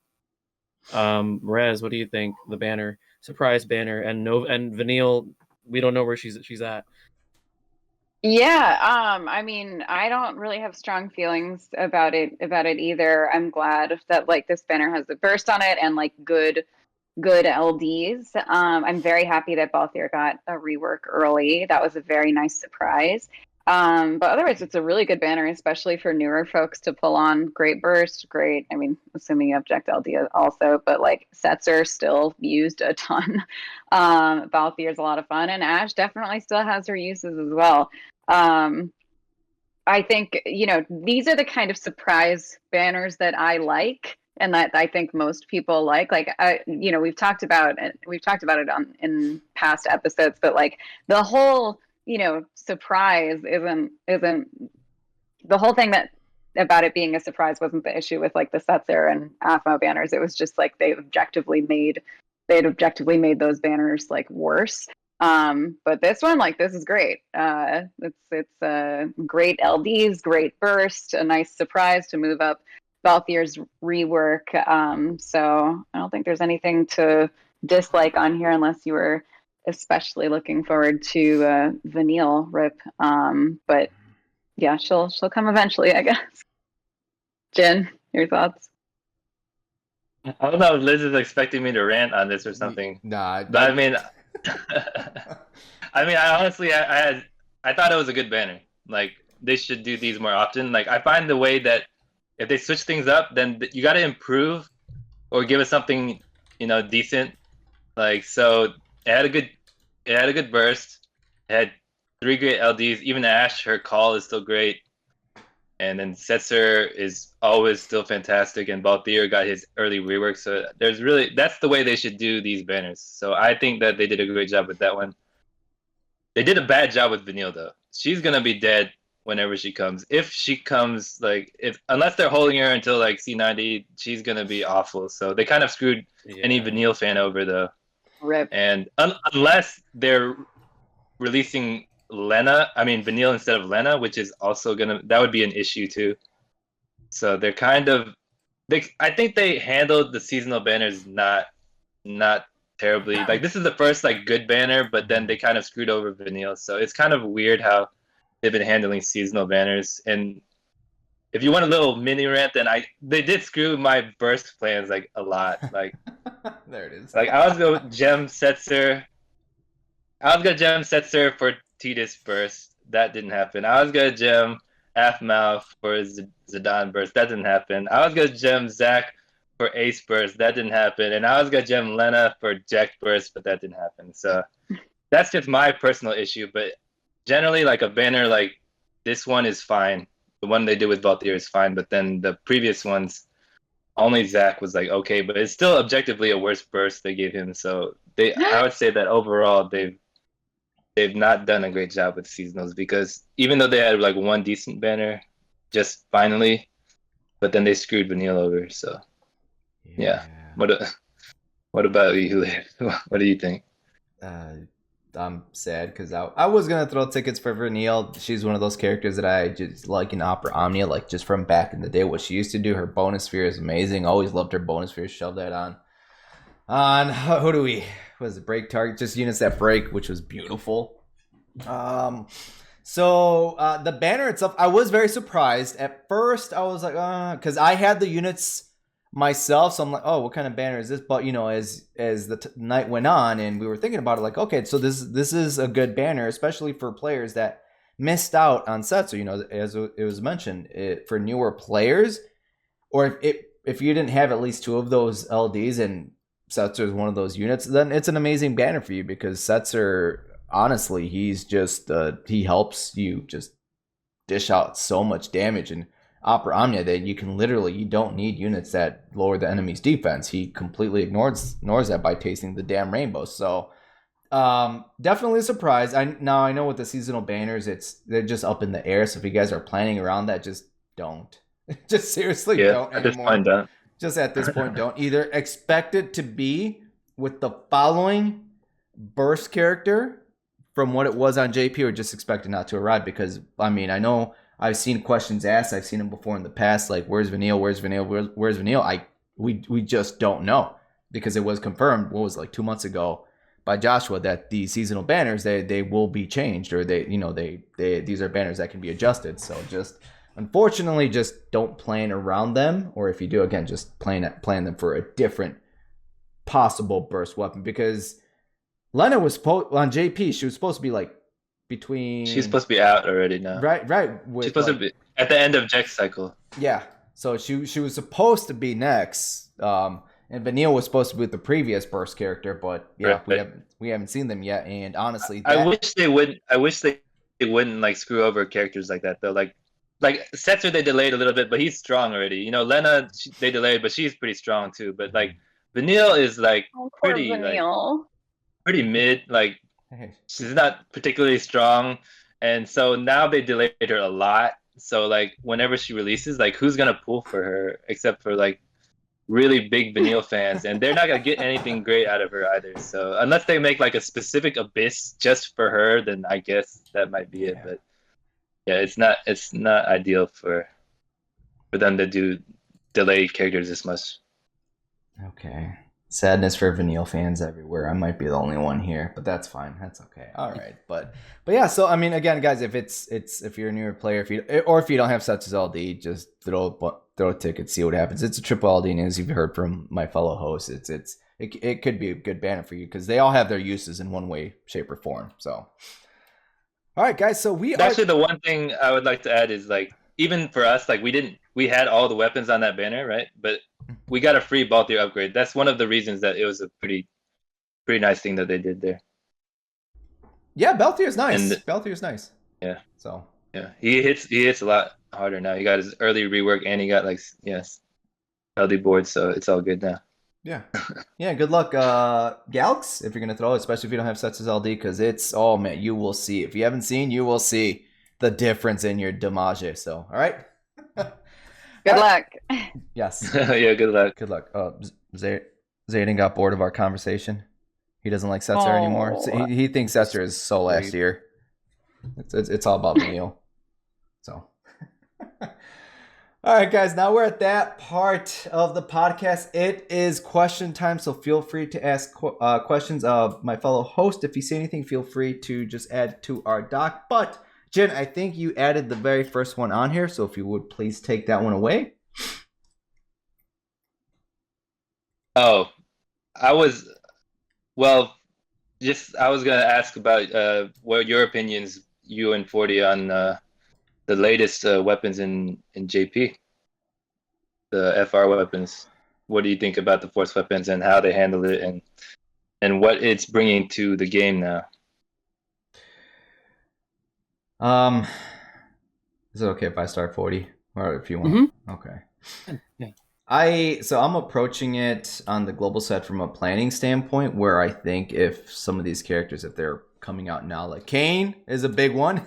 Rez, what do you think? The banner, surprise banner, and Vanille, we don't know where she's at. Yeah, I mean, I don't really have strong feelings about it either. I'm glad that like this banner has a burst on it and like good LDs. I'm very happy that Balthier got a rework early. That was a very nice surprise. But otherwise, it's a really good banner, especially for newer folks to pull on. Great burst, great. I mean, assuming you have Jecht LD also, but like Setzer still used a ton. Balthier's a lot of fun, and Ash definitely still has her uses as well. I think these are the kind of surprise banners that I like, and that I think most people like. Like we've talked about it in past episodes, but like the whole surprise isn't the whole thing that about it being a surprise wasn't the issue with like the Setzer and AFMO banners. It was just like they had objectively made those banners like worse. But this one, like, this is great. It's great LDs, great burst, a nice surprise to move up Balthier's rework. So I don't think there's anything to dislike on here unless you were especially looking forward to Vanille Rip. But yeah, she'll come eventually, I guess. Jen, your thoughts? I don't know if Liz is expecting me to rant on this or something. Nah, but I mean, I honestly, I thought it was a good banner. Like, they should do these more often. Like, I find the way that if they switch things up, then you got to improve or give us something, decent. Like, so it had a good burst. It had 3 great LDs. Even Ash, her call is still great. And then Setzer is always still fantastic, and Balthier got his early rework. So that's the way they should do these banners. So I think that they did a great job with that one. They did a bad job with Vanille though. She's gonna be dead whenever she comes. If she comes, unless they're holding her until like C90, she's gonna be awful. So they kind of screwed any Vanille fan over though. Rip. And unless they're releasing Vanille instead of Lenna, which is also that would be an issue too. So they're I think they handled the seasonal banners not terribly. Like, this is the first like good banner, but then they kind of screwed over Vanille. So it's kind of weird how they've been handling seasonal banners. And if you want a little mini rant, then they did screw my burst plans like a lot. Like there it is. like I was gonna gem Setzer. I was gonna gem Setzer for Tidus burst. That didn't happen. I was gonna gem Aphmau for Zidane burst. That didn't happen. I was gonna gem Zach for Ace burst. That didn't happen. And I was gonna gem Lenna for Jecht burst, but that didn't happen. So that's just my personal issue. But generally, like a banner like this one is fine. The one they did with Balthier is fine. But then the previous ones, only Zach was like okay, but it's still objectively a worse burst they gave him. So I would say that overall they've not done a great job with seasonals, because even though they had like one decent banner just finally, but then they screwed Vanille over. So yeah. What about you, Liv? What do you think? I'm sad because I was gonna throw tickets for Vanille. She's one of those characters that I just like in Opera Omnia, like just from back in the day. What she used to do, her bonus sphere is amazing. Always loved her bonus sphere. Shove that on who do we was it break target, just units that break, which was beautiful. So the banner itself, I was very surprised at first. I was like because I had the units myself, so I'm like, oh, what kind of banner is this? But you know, as the night went on and we were thinking about it, like, okay, so this is a good banner, especially for players that missed out on sets. So you know, as it was mentioned, for newer players, or if you didn't have at least 2 of those LDs and Setzer is one of those units, then it's an amazing banner for you, because Setzer, honestly, he's just he helps you just dish out so much damage in Opera Omnia that you don't need units that lower the enemy's defense. He completely ignores that by tasting the damn rainbow. So definitely a surprise. I know with the seasonal banners, they're just up in the air. So if you guys are planning around that, just don't. Just seriously don't anymore. Just at this point, don't. Either expect it to be with the following burst character from what it was on JP, or just expect it not to arrive. Because, I mean, I know I've seen questions asked. I've seen them before in the past, like, where's Vanille? Where's Vanille? Where's Vanille? We just don't know, because it was confirmed, what was like 2 months ago by Joshua, that the seasonal banners, they will be changed, or these are banners that can be adjusted. So just, unfortunately, just don't plan around them, or if you do, again, just plan them for a different possible burst weapon, because Lenna was on JP. She was supposed to be like between. She's supposed to be out already now. Right. She's supposed to be at the end of Jecht's cycle. Yeah. So she was supposed to be next. And Vanille was supposed to be with the previous burst character, but yeah, we haven't seen them yet. And honestly, I wish they wouldn't like screw over characters like that though. Like Setzer, they delayed a little bit, but he's strong already. You know, Lenna, they delayed, but she's pretty strong too. But like Vanille is like pretty mid. Like she's not particularly strong, and so now they delayed her a lot. So like whenever she releases, like who's gonna pull for her except for like really big Vanille fans, and they're not gonna get anything great out of her either. So unless they make like a specific abyss just for her, then I guess that might be it. But yeah, it's not ideal for them to delay characters this much. Okay. Sadness for Vanille fans everywhere. I might be the only one here, but that's fine. That's okay. All right, but yeah. So I mean, again, guys, if you're a newer player, if you don't have Setzer's LD, just throw a ticket, see what happens. It's a triple LD, and as you've heard from my fellow hosts, it could be a good banner for you, because they all have their uses in one way, shape, or form. So, all right, guys. So actually the one thing I would like to add is like, even for us, like we had all the weapons on that banner, right? But we got a free Balthier upgrade. That's one of the reasons that it was a pretty nice thing that they did there. Yeah, Balthier's nice. Balthier's nice. Yeah. So yeah, he hits a lot harder now. He got his early rework, and he got like LD board, so it's all good now. Yeah. Yeah, good luck, Galax, if you're gonna throw, especially if you don't have Setzer's LD, because oh man, you will see. If you haven't seen, you will see the difference in your damage. So all right. Good luck. Yes. Yeah, good luck. Good luck. Zayden got bored of our conversation. He doesn't like Setzer anymore. So he thinks Setzer is so last year. It's all about Vanille. So. All right, guys. Now we're at that part of the podcast. It is question time, so feel free to ask questions of my fellow host. If you see anything, feel free to just add to our doc. But Jin, I think you added the very first one on here, so if you would please take that one away. Oh, I was I was gonna ask about what your opinions, you and 40, on the latest weapons in JP, the FR weapons. What do you think about the Force weapons and how they handle it, and what it's bringing to the game now? Is it okay if I start 40, or if you want? Okay. Yeah. I'm approaching it on the global set from a planning standpoint, where I think if some of these characters, if they're coming out now, like Kane is a big one.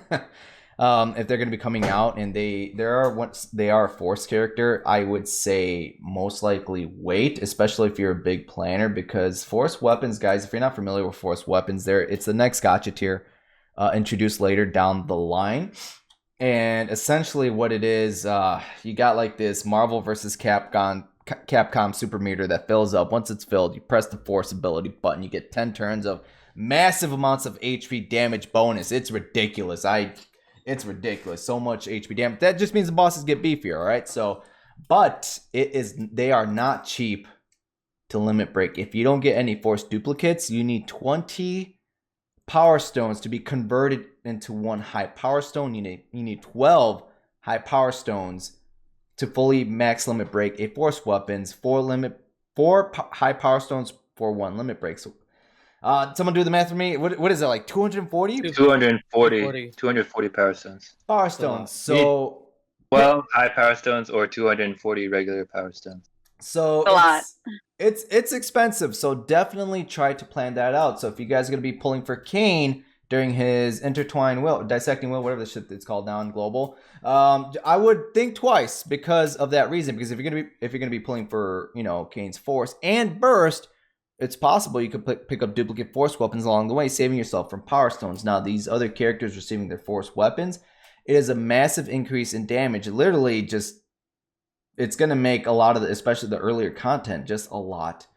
If they're going to be coming out and they are a Force character, I would say most likely wait, especially if you're a big planner, because Force weapons, guys, if you're not familiar with Force weapons, it's the next gacha tier, introduced later down the line. And essentially what it is, you got like this Marvel versus Capcom super meter that fills up. Once it's filled, you press the Force ability button. You get 10 turns of massive amounts of HP damage bonus. It's ridiculous. It's ridiculous. So much HP damage. That just means the bosses get beefier, all right? So, but they are not cheap to limit break. If you don't get any Force duplicates, you need 20 Power Stones to be converted into one high Power Stone. You need 12 high Power Stones to fully max limit break a Force weapons. 4 high Power Stones for 1 limit break. So, someone do the math for me. What is it, like 240? 240 Power Stones. Power Stones. So 12 high Power Stones or 240 regular Power Stones. So a lot. It's expensive, so definitely try to plan that out. So if you guys are going to be pulling for Kane during his intertwined will, dissecting will, whatever the shit it's called now in global, I would think twice because of that reason. Because if you're gonna be pulling for, you know, Kane's Force and Burst, it's possible you could pick up duplicate Force weapons along the way, saving yourself from Power Stones. Now these other characters receiving their Force weapons, it is a massive increase in damage. It literally just, it's going to make a lot of especially the earlier content, just a lot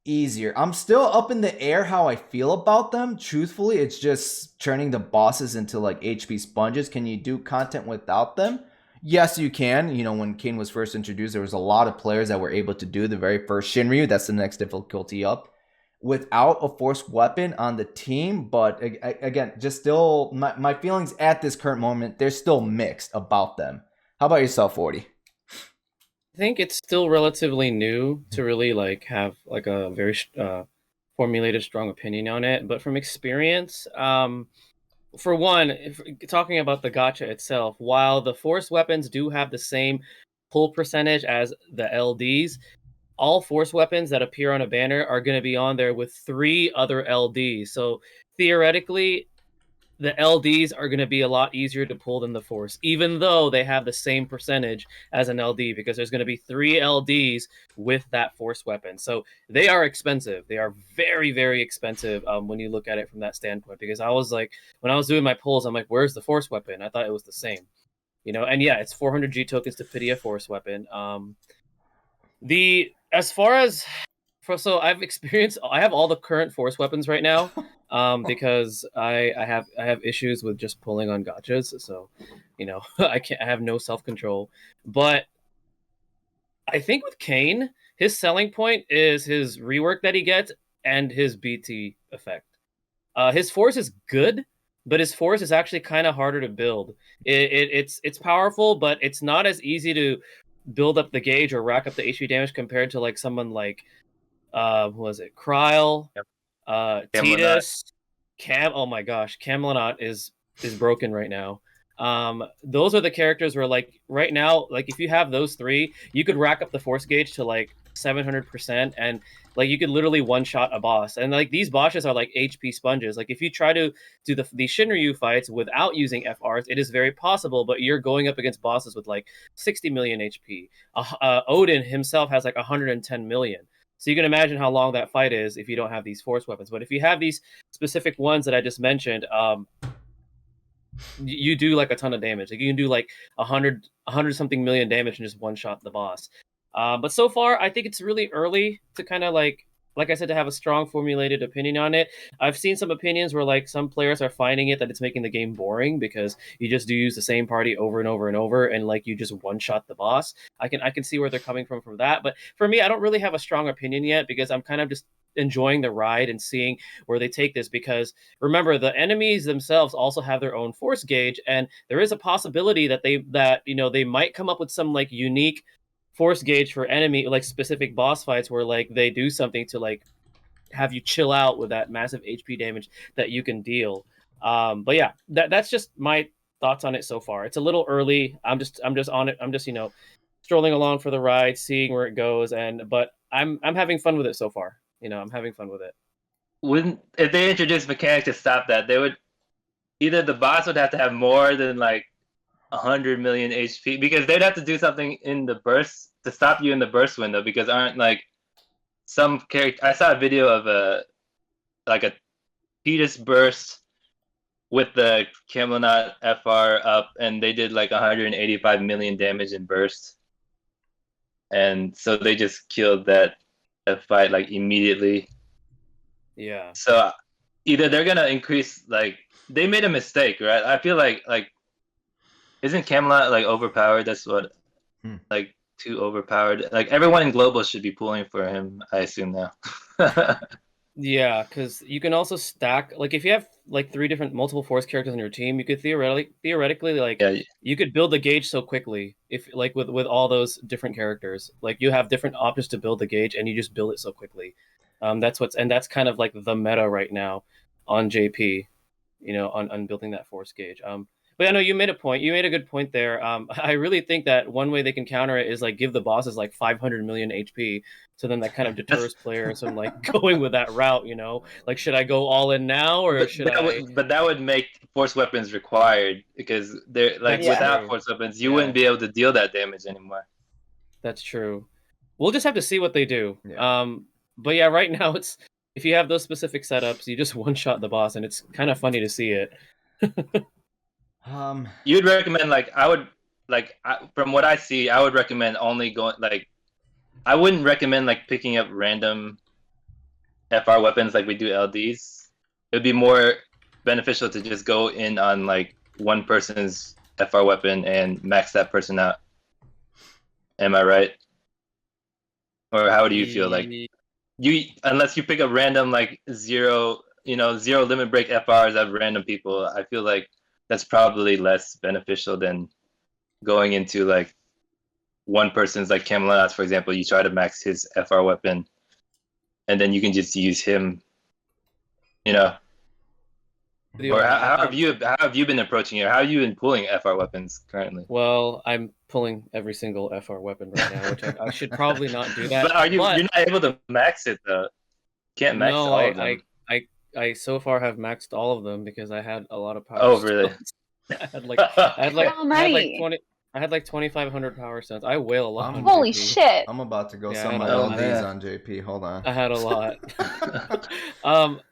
easier. I'm still up in the air how I feel about them. Truthfully, it's just turning the bosses into like HP sponges. Can you do content without them? Yes, you can. You know, when Kane was first introduced, there was a lot of players that were able to do the very first Shinryu. That's the next difficulty up, without a Force weapon on the team. But again, just still, my feelings at this current moment, they're still mixed about them. How about yourself, 40? I think it's still relatively new to really like have like a very formulated strong opinion on it. But from experience, for one, talking about the gacha itself, while the Force weapons do have the same pull percentage as the LDs, all Force weapons that appear on a banner are going to be on there with 3 other LDs. So theoretically, the LDs are going to be a lot easier to pull than the Force, even though they have the same percentage as an LD, because there's going to be 3 LDs with that Force weapon. So they are expensive. They are very, very expensive when you look at it from that standpoint. Because I was like, when I was doing my pulls, I'm like, where's the Force weapon? I thought it was the same, you know. And yeah, it's 400 G tokens to pity a Force weapon. So I have all the current Force weapons right now. Because I have issues with just pulling on gachas, so you know I have no self-control. But I think with Kane, his selling point is his rework that he gets and his BT effect. His Force is good, but his Force is actually kind of harder to build. It's powerful, but it's not as easy to build up the gauge or rack up the HP damage compared to like someone like who was it, Kryle. Yep. Titus, oh my gosh, Camelot is broken right now. Those are the characters where like right now, like if you have those 3, you could rack up the Force gauge to like 700%, and like you could literally one-shot a boss. And like these bosses are like HP sponges. Like if you try to do the Shinryu fights without using FRs, it is very possible, but you're going up against bosses with like 60 million HP. Odin himself has like 110 million. So you can imagine how long that fight is if you don't have these Force weapons. But if you have these specific ones that I just mentioned, you do like a ton of damage. Like you can do like 100 something million damage and just one shot the boss. But so far, I think it's really early to kind of like like I said, to have a strong formulated opinion on it. I've seen some opinions where like some players are finding it that it's making the game boring because you just do use the same party over and over and over, and like you just one shot the boss. I can see where they're coming from that, but for me, I don't really have a strong opinion yet because I'm kind of just enjoying the ride and seeing where they take this, because remember, the enemies themselves also have their own force gauge, and there is a possibility that they might come up with some like unique force gauge for enemy, like specific boss fights where like they do something to like have you chill out with that massive HP damage that you can deal. But yeah, that's just my thoughts on it so far. It's a little early. I'm just on it. I'm just strolling along for the ride, seeing where it goes, but I'm having fun with it so far. I'm having fun with it. Wouldn't if they introduced mechanics to stop that, they would either the boss would have to have more than like 100 million HP, because they'd have to do something in the burst to stop you in the burst window, because aren't like some character. I saw a video of a Fetus burst with the Camelot FR up, and they did like 185 million damage in burst, and so they just killed that fight like immediately. Yeah. So either they're gonna increase, like they made a mistake, right? I feel like isn't Camelot like overpowered? That's what like too overpowered. Like everyone in global should be pulling for him, I assume now. Yeah, because you can also stack, like if you have like multiple force characters on your team, you could theoretically like you could build the gauge so quickly if like with all those different characters. Like you have different options to build the gauge and you just build it so quickly. That's kind of like the meta right now on JP, on building that force gauge. But I know you made a point. You made a good point there. I really think that one way they can counter it is like give the bosses like 500 million HP. So then that kind of deters players from like going with that route. Like should I go all in now or But that would make force weapons required, because they're like without force weapons, you wouldn't be able to deal that damage anymore. That's true. We'll just have to see what they do. Yeah. But yeah, right now it's if you have those specific setups, you just one shot the boss, and it's kind of funny to see it. You'd recommend from what I see, I would recommend only going I wouldn't recommend like picking up random FR weapons like we do LDs. It would be more beneficial to just go in on like one person's FR weapon and max that person out. Am I right? Or how do you feel? Like unless you pick up random like zero limit break FRs of random people, I feel like that's probably less beneficial than going into like one person's like Camelot, for example. You try to max his FR weapon, and then you can just use him. Or how have you been approaching it? How have you been pulling FR weapons currently? Well, I'm pulling every single FR weapon right now, which I should probably not do that. But you're not able to max it though. Can't max all of them. I so far have maxed all of them because I had a lot of power. Oh, really? I had like 2,500 power stones. I wail a lot. Holy shit! I'm about to go sell my LDs on JP. Hold on. I had a lot.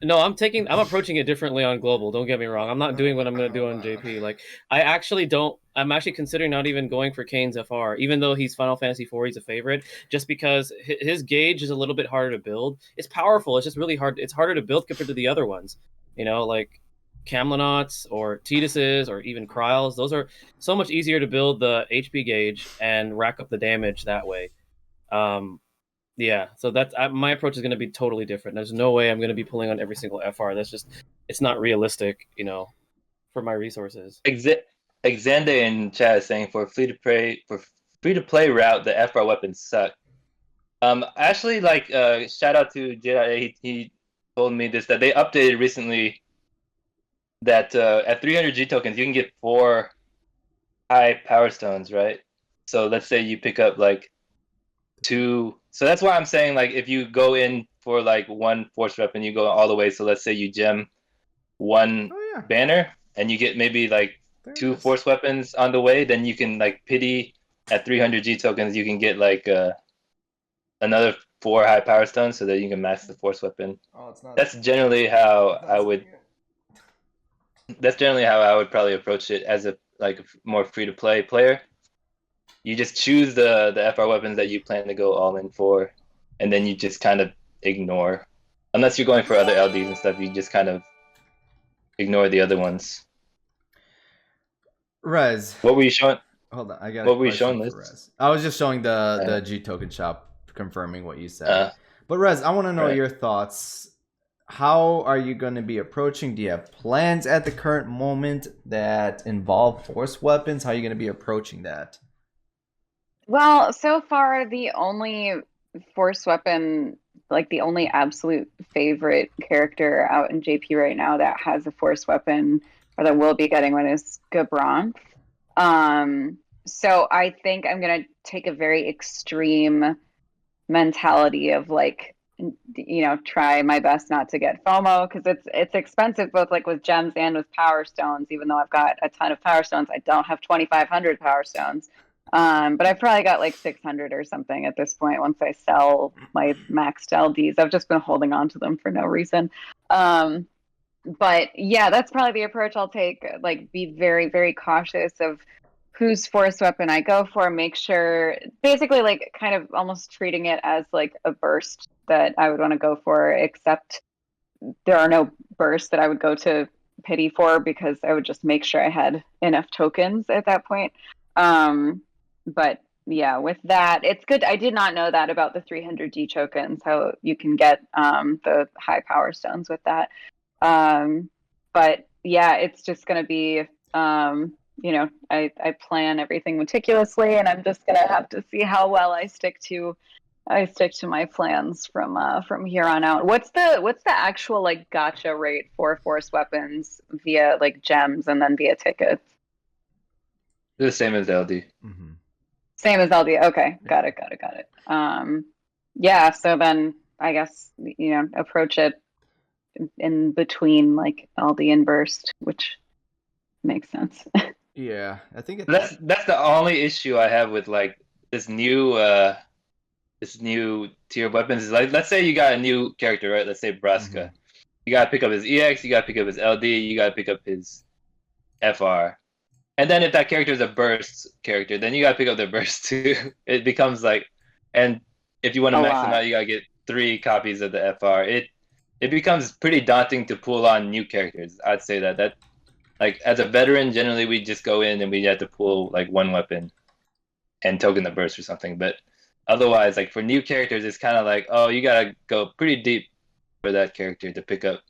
No, I'm approaching it differently on global. Don't get me wrong. I'm not doing what I'm going to do on JP. Like I'm actually considering not even going for Kane's FR, even though he's Final Fantasy IV, he's a favorite, just because his gauge is a little bit harder to build. It's powerful. It's just really hard. It's harder to build compared to the other ones. Like Camelnots or Tidus's or even Kryles. Those are so much easier to build the HP gauge and rack up the damage that way. So that's my approach is going to be totally different. There's no way I'm going to be pulling on every single FR. It's not realistic, for my resources. Xander in chat is saying for free to play route, the FR weapons suck. Actually, shout out to Jecht. He told me that they updated recently that at 300 G tokens you can get 4 high power stones, right? So let's say you pick up like 2. So that's why I'm saying like if you go in for like 1 force weapon, you go all the way. So let's say you gem 1 banner and you get maybe like 2 force weapons on the way, then you can like pity at 300 G tokens you can get like another 4 high power stones so that you can max the force weapon. That's generally how I would probably approach it as a more free to play player. You just choose the FR weapons that you plan to go all in for, and then you just kind of ignore. Unless you're going for other LDs and stuff, you just kind of ignore the other ones. Rez, What were you showing? hold on, I got. What were you showing, Liz? Rez? I was just showing the G token shop, confirming what you said. But Rez, I want to know your thoughts. How are you going to be approaching? Do you have plans at the current moment that involve force weapons? How are you going to be approaching that? Well, so far the only force weapon, like the only absolute favorite character out in JP right now that has a force weapon, or that will be getting one, is Gabron. So I think I'm gonna take a very extreme mentality of like, you know, try my best not to get FOMO, because it's expensive both like with gems and with power stones. Even though I've got a ton of power stones, I don't have 2,500 power stones. But I've probably got like 600 or something at this point once I sell my maxed LDs. I've just been holding on to them for no reason. But yeah, that's probably the approach I'll take. Like, be very, very cautious of whose force weapon I go for. Make sure, basically, like, kind of almost treating it as like a burst that I would want to go for, except there are no bursts that I would go to pity for, because I would just make sure I had enough tokens at that point. But yeah, with that, it's good. I did not know that about the 300 G tokens, how you can get the high power stones with that. But yeah, it's just going to be, you know, I plan everything meticulously, and I'm just going to have to see how well I stick to my plans from here on out. What's the actual like gotcha rate for force weapons via like gems and then via tickets? The same as LD. Mm-hmm. Same as LD. Okay, got it. Yeah, so then I guess, you know, approach it in between like LD and burst, which makes sense. Yeah, I think that's the only issue I have with like this new tier of weapons. Is like, let's say you got a new character, right? Let's say Braska. Mm-hmm. You gotta pick up his EX, you gotta pick up his LD, you gotta pick up his FR. And then if that character is a burst character, then you gotta pick up the burst too. It becomes like, and if you want to max them out, you gotta get 3 copies of the FR. It becomes pretty daunting to pull on new characters. I'd say that like as a veteran, generally we just go in and we have to pull like 1 weapon and token the burst or something. But otherwise, like for new characters, it's kind of like, oh, you gotta go pretty deep for that character to pick up,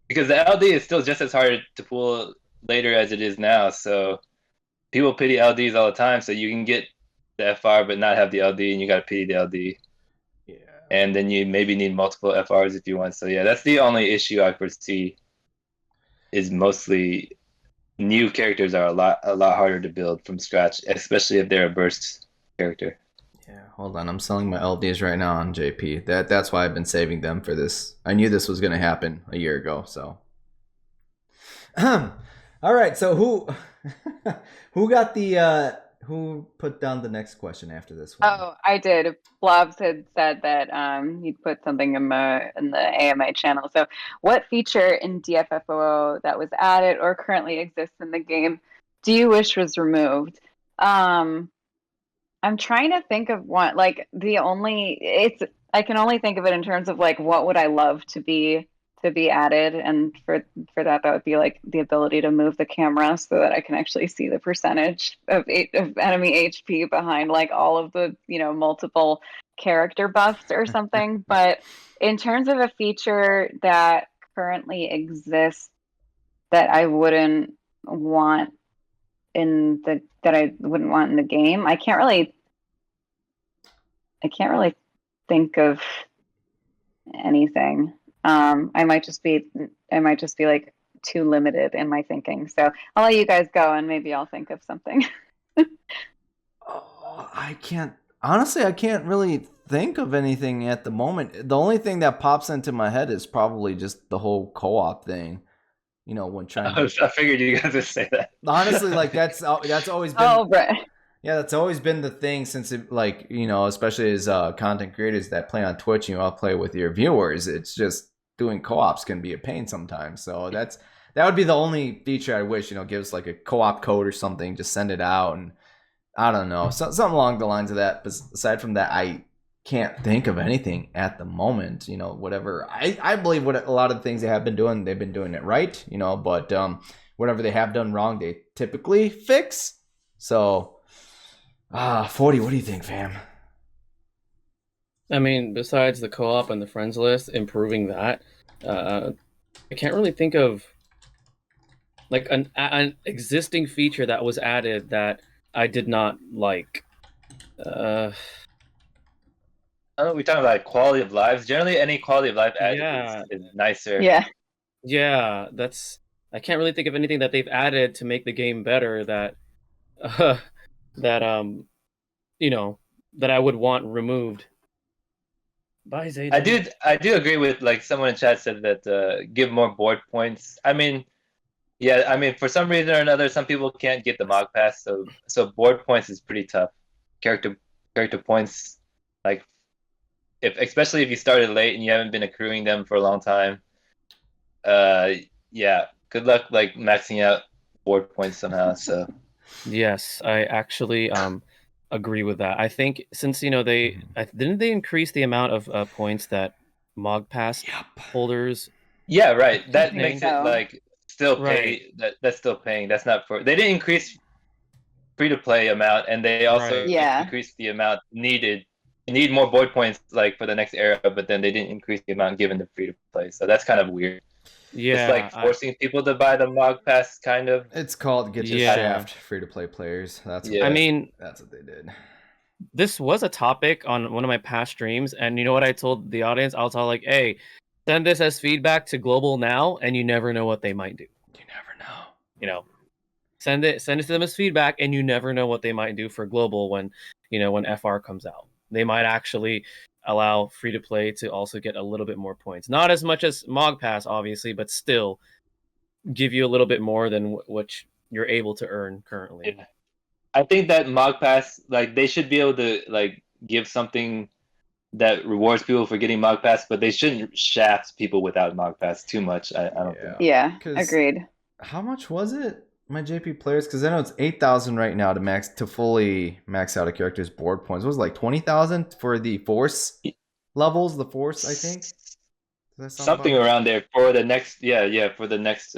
because the LD is still just as hard to pull later as it is now. So people pity LDs all the time, so you can get the FR but not have the LD, and you got to pity the LD. Yeah. And then you maybe need multiple FRs if you want. So yeah, that's the only issue I foresee. Is mostly new characters are a lot harder to build from scratch, especially if they're a burst character. Yeah, hold on. I'm selling my LDs right now on JP. That's why I've been saving them for this. I knew this was going to happen a year ago, so. All right, so who got the who put down the next question after this one? Oh, I did. Blobs had said that he'd put something in the AMA channel. So, what feature in DFFOO that was added or currently exists in the game do you wish was removed? I'm trying to think of one. Like I can only think of it in terms of like what would I love to be added, and for that would be like the ability to move the camera so that I can actually see the percentage of enemy HP behind like all of the, you know, multiple character buffs or something. But in terms of a feature that currently exists that I wouldn't want in the game, I can't really think of anything. I might just be like too limited in my thinking. So I'll let you guys go, and maybe I'll think of something. I can't really think of anything at the moment. The only thing that pops into my head is probably just the whole co-op thing. You know, when trying. I figured you guys would say that. Honestly, like that's always been. Oh, right. Yeah, that's always been the thing since it, like, you know, especially as content creators that play on Twitch, you all play with your viewers. It's just doing co-ops can be a pain sometimes. So that would be the only feature I wish, you know, give us like a co-op code or something, just send it out, and I don't know, something along the lines of that. But aside from that, I can't think of anything at the moment. You know, whatever I believe what a lot of the things they have been doing, they've been doing it right. You know, but whatever they have done wrong, they typically fix. So, 40. What do you think, fam? I mean, besides the co-op and the friends list, improving that, I can't really think of like an existing feature that was added that I did not like. I don't know, we're talking about quality of lives. Generally, any quality of life added is nicer. Yeah. Yeah, I can't really think of anything that they've added to make the game better that you know, that I would want removed. Bye, Zayden. I do agree with, like, someone in chat said that give more board points. I mean, yeah, I mean, for some reason or another, some people can't get the Mog Pass, so board points is pretty tough. Character points, like, especially if you started late and you haven't been accruing them for a long time. Yeah, good luck like maxing out board points somehow. So yes, I actually agree with that. I think since didn't they increase the amount of points that Mog Pass holders. Yeah, right. That makes so. it like still pay. Right. That's still paying. That's not for. They didn't increase free to play amount, and they also increased the amount needed. You need more board points like for the next era, but then they didn't increase the amount given to free to play. So that's kind of weird. Yeah, it's like forcing people to buy the Mog Pass, kind of. It's called get your shaft free to play players. That's I mean, that's what they did. This was a topic on one of my past streams, and you know what I told the audience? I was all like, "Hey, send this as feedback to Global now, and you never know what they might do. You never know. You know, send it to them as feedback, and you never know what they might do for Global when FR comes out. They might actually allow free to play to also get a little bit more points. Not as much as Mog Pass, obviously, but still give you a little bit more than what you're able to earn currently. Yeah. I think that Mog Pass, like, they should be able to like give something that rewards people for getting Mog Pass, but they shouldn't shaft people without Mog Pass too much. I don't think. Yeah, agreed. How much was it, my JP players? Because I know it's 8,000 right now to fully max out a character's board points. It was like 20,000 for the force levels. The force, I think. Something around there for the next, for the next,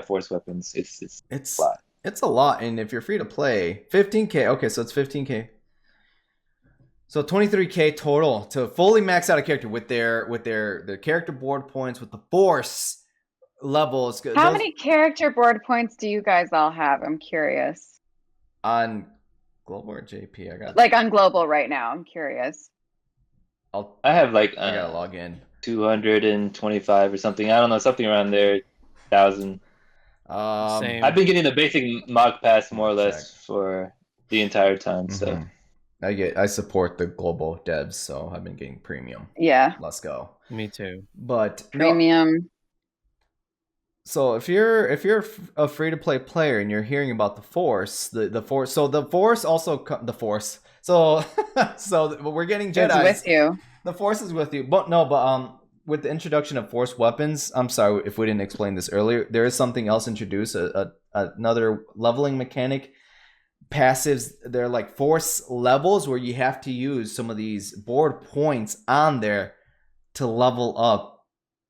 force weapons. It's a lot. It's a lot, and if you're free to play, 15K. Okay, so it's 15K. So 23K total to fully max out a character with their character board points, with the force levels. How many character board points do you guys all have? I'm curious. On Global or JP? I got like on Global right now. I'm curious. I have like I gotta log in. 225 or something. I don't know, something around there. 1,000. Same. I've been getting the basic Mog Pass more or less for the entire time. So I support the Global devs, so I've been getting premium. Yeah. Let's go. Me too. But premium. So if you're a free to play player and you're hearing about the force, the force. So the force also the force. So we're getting Jedi. It's with you. The force is with you, but with the introduction of force weapons, I'm sorry if we didn't explain this earlier, there is something else introduced, another leveling mechanic. Passives, they're like force levels where you have to use some of these board points on there to level up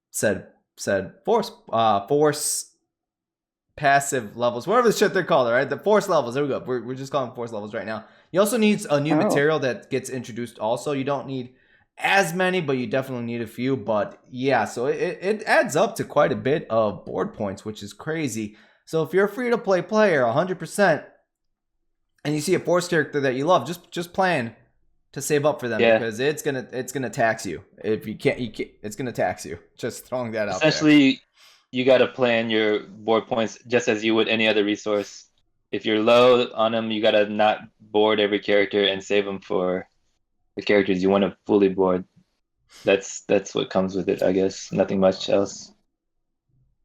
said force passive levels, whatever the shit they're called, right? The force levels, there we go. We're just calling them force levels right now. You also need a new material that gets introduced also. You don't need as many, but you definitely need a few. But yeah, so it adds up to quite a bit of board points, which is crazy. So if you're a free to play player 100% and you see a force character that you love, just plan to save up for them, because it's gonna tax you. If you can't, it's gonna tax you. Just throwing that out there. Essentially, you got to plan your board points just as you would any other resource. If you're low on them, you got to not board every character and save them for the characters you want to fully board. That's what comes with it, I guess. Nothing much else.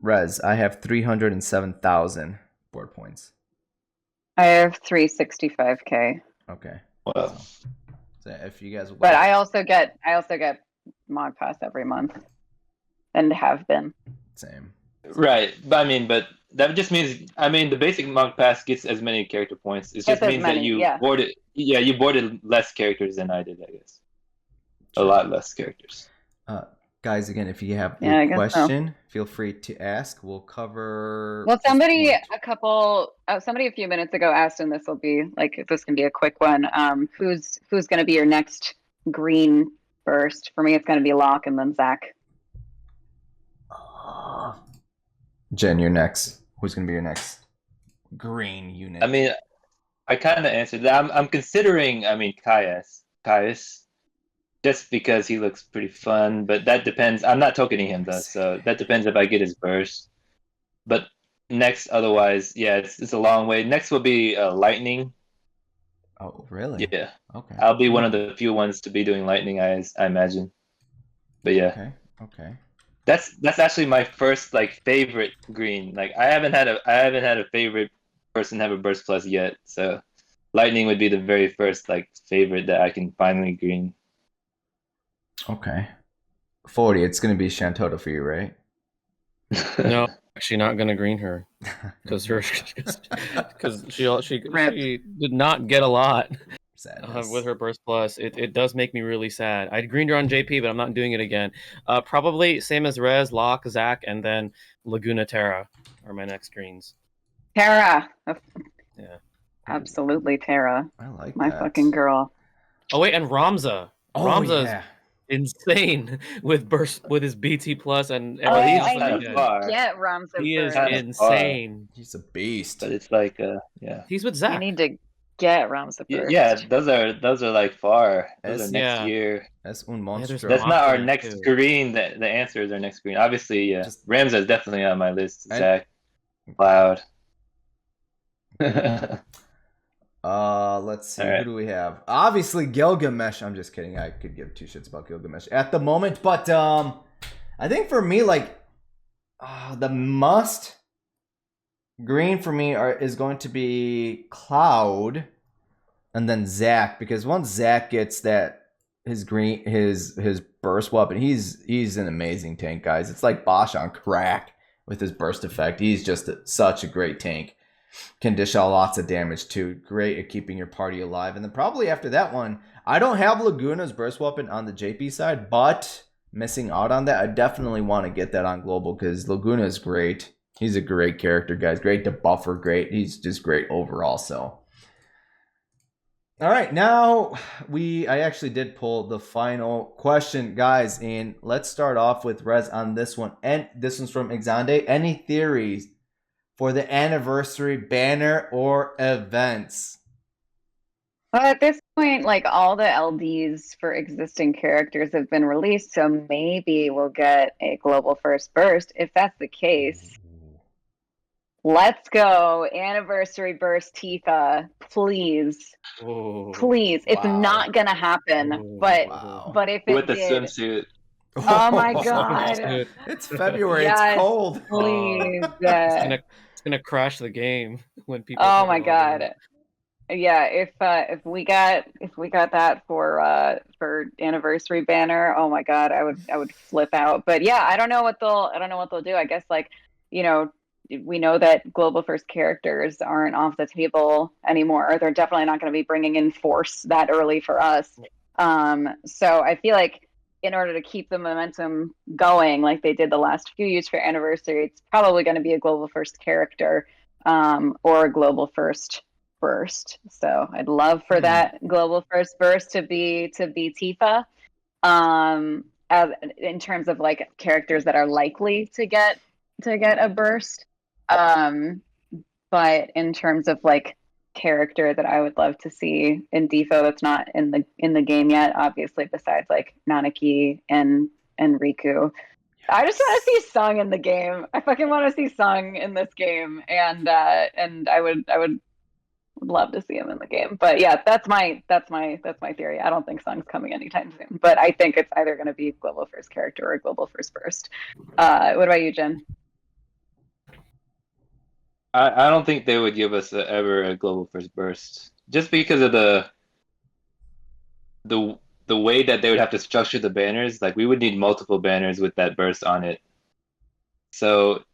Rez, I have 307,000 board points. I have 365K. Okay. Wow. So if you guys, but I also get Mog Pass every month, and have been. Same. Right, but that just means, the basic Mog Pass gets as many character points. It just means that you boarded. Yeah, you boarded less characters than I did, I guess. a lot less characters. Guys, again, if you have Yeah, I a guess question, feel free to ask. We'll cover. Well, just somebody one. somebody a few minutes ago asked, and this will be like this can be a quick one. Who's going to be your next green burst? For me, it's going to be Locke and then Zach. Jen, you're next. Who's gonna be your next green unit? I mean, I kind of answered that. I'm considering. I mean, Caius, just because he looks pretty fun. But that depends. I'm not tokening him though, so that depends if I get his burst. But next, otherwise, yeah, it's a long way. Next will be Lightning. Oh, really? Yeah. Okay. I'll be one of the few ones to be doing Lightning, I imagine. But yeah. Okay. That's actually my first like favorite green. Like I haven't had a favorite person have a burst plus yet. So Lightning would be the very first like favorite that I can finally green. Okay. 40. It's gonna be Shantota for you, right? No, actually not gonna green her because she did not get a lot with her burst plus. It does make me really sad. I greened her on JP, but I'm not doing it again. Probably same as Rez, Locke, Zach, and then Laguna Terra are my next greens. Terra. Yeah, Absolutely, Terra. I like my that. fucking girl. Oh wait, and Ramza. Ramza's yeah. insane with his BT plus and Oh, everything he's else. kind of far. Get Ramza He is burst. insane. He's a beast. But it's like yeah. He's with You Zach. need to get Ramza burst. Yeah, those are like far. Those are next Yeah. year. That's un monstro. That's not our Monster next too. green. The answer is our next green. Obviously, yeah. Ramza is definitely on my list. And- Zach, Cloud. Let's see. All right. Who do we have? Obviously Gilgamesh. I'm just kidding. I could give two shits about Gilgamesh at the moment, but I think for me, like, the must green for me is going to be Cloud, and then Zach, because once Zach gets that his burst weapon, he's an amazing tank, guys. It's like Bosch on crack with his burst effect. He's just such a great tank. Can dish out lots of damage too. Great at keeping your party alive. And then probably after that one, I don't have Laguna's burst weapon on the JP side, but missing out on that, I definitely want to get that on global because Laguna is great. He's a great character, guys. Great debuffer, great. He's just great overall. So, all right, now I actually did pull the final question, guys, and let's start off with Rez on this one. And this one's from Exande. Any theories for the anniversary banner or events? Well, at this point, like all the LDs for existing characters have been released, so maybe we'll get a global first burst. If that's the case, let's go anniversary burst Tifa, please, please. It's not gonna happen, but if it with the did, swimsuit. oh my god, It's February. Yes, It's cold. please. It's gonna crash the game when people. Oh my god. Yeah, if we got that for anniversary banner, oh my god, I would flip out. But yeah, I don't know what they'll do. I guess, like, you know, we know that global first characters aren't off the table anymore. They're definitely not going to be bringing in Force that early for us. So I feel like in order to keep the momentum going, like they did the last few years for anniversary, it's probably going to be a global first character, or a global first burst. So I'd love for that global first burst to be Tifa. As in terms of like characters that are likely to get a burst. But in terms of like character that I would love to see in DFO that's not in the game yet, obviously, besides like Nanaki and Riku. I just want to see Sung in the game. I fucking want to see Sung in this game, and I would love to see him in the game. But yeah, that's my theory. I don't think Sung's coming anytime soon, but I think it's either going to be global first character or global first burst. What about you, Jen? I don't think they would give us ever a global first burst, just because of the way that they would have to structure the banners. Like, we would need multiple banners with that burst on it, so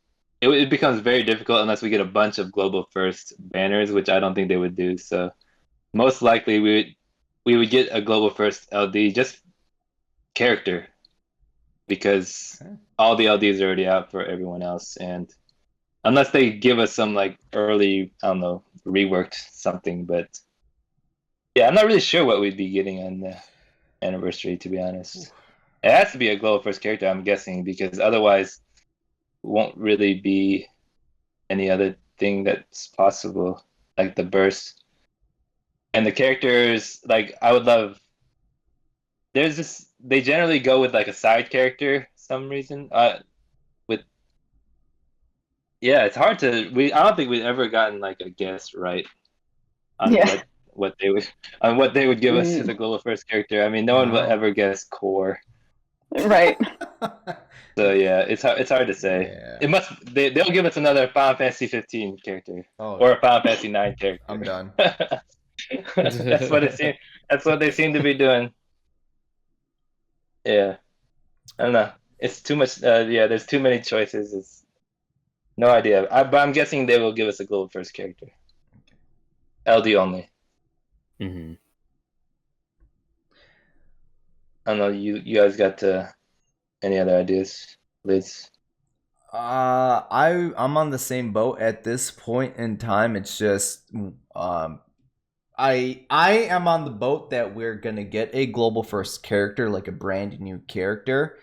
it becomes very difficult unless we get a bunch of global first banners, which I don't think they would do. So most likely we would get a global first LD, just character because all the LDs are already out for everyone else, and unless they give us some like early, I don't know, reworked something, but yeah, I'm not really sure what we'd be getting on the anniversary, to be honest. It has to be a global first character, I'm guessing, because otherwise won't really be any other thing that's possible, like the burst. And the characters, like, I would love. There's this. They generally go with like a side character, some reason. With yeah, it's hard to. I don't think we've ever gotten like a guess right on what they would give us as a global first character. I mean, no one will ever guess core. Right. So yeah, it's hard to say. Yeah. It must. They'll give us another Final Fantasy 15 character or a Final Fantasy 9 character. I'm done. That's what it seems. That's what they seem to be doing. Yeah, I don't know. It's too much. Yeah, there's too many choices. It's no idea. But I'm guessing they will give us a global first character. LD only. Mm-hmm. I don't know. You guys got any other ideas, Liz? I'm on the same boat at this point in time. It's just I am on the boat that we're gonna get a global first character, like a brand new character.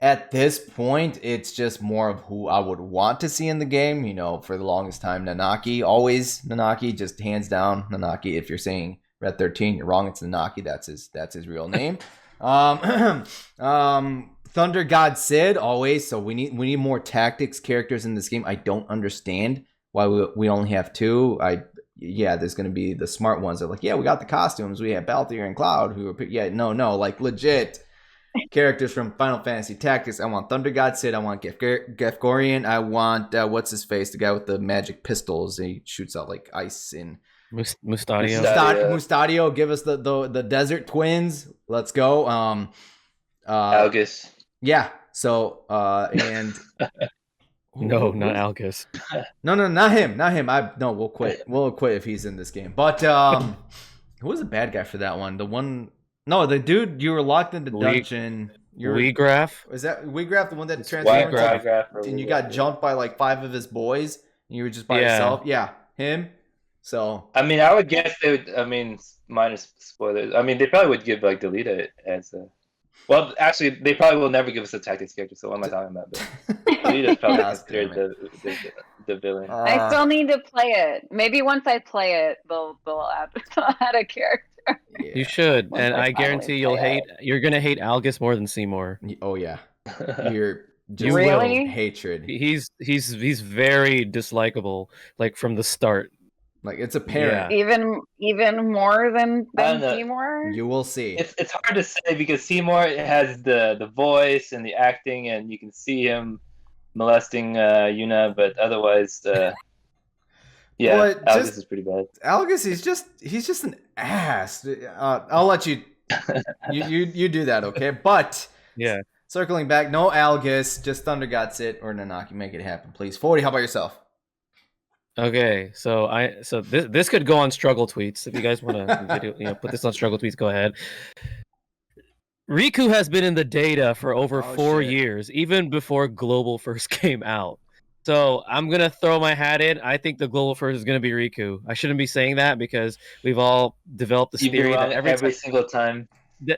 At this point, it's just more of who I would want to see in the game. You know, for the longest time, Nanaki, always Nanaki, just hands down Nanaki. If you're saying Red 13, you're wrong. It's Nanaki. That's his real name. Thunder God Sid, always. So we need more tactics characters in this game. I don't understand why we only have two. There's gonna be the smart ones that are like, yeah, we got the costumes. We have Balthier and Cloud who are no, like legit characters from Final Fantasy Tactics. I want Thunder God Sid. I want Gefgorian. I want what's his face, the guy with the magic pistols. He shoots out like ice and Mustadio. Mustadio. Give us the Desert Twins. Let's go. Algus. Yeah. So and No, not Algus. No, not him. We'll quit. We'll quit if he's in this game. But who was the bad guy for that one? The dude you were locked in the dungeon. Weegraf? Is that Weegraf, the one that transformed and you got jumped by like 5 of his boys and you were just by yourself? Yeah, him. So I mean, I would guess they would. I mean, minus spoilers. I mean, they probably would give like Delita as a. Well, actually, they probably will never give us a tactics character. So what am I talking about? Delita's probably considered the villain. I still need to play it. Maybe once I play it, they'll add a character. Yeah. You should, Once and I I guarantee you're gonna hate Algus more than Seymour. Oh yeah, you're You Really? will. hatred. He's very dislikable, like from the start. Like it's apparent. Even more than I don't know. Seymour. You will see. It's hard to say because Seymour has the voice and the acting, and you can see him molesting Yuna, but otherwise, Algus is pretty bad. Algus, he's just an ass. I'll let you you do that, okay? But Yeah. circling back, no Algus, just Thunder God Sid or Nanaki. Make it happen, please. 40, how about yourself? Okay, so this could go on struggle tweets if you guys want to put this on struggle tweets. Go ahead. Riku has been in the data for over 4 years, even before Global first came out. So I'm gonna throw my hat in. I think the Global first is gonna be Riku. I shouldn't be saying that because we've all developed this theory that every single time.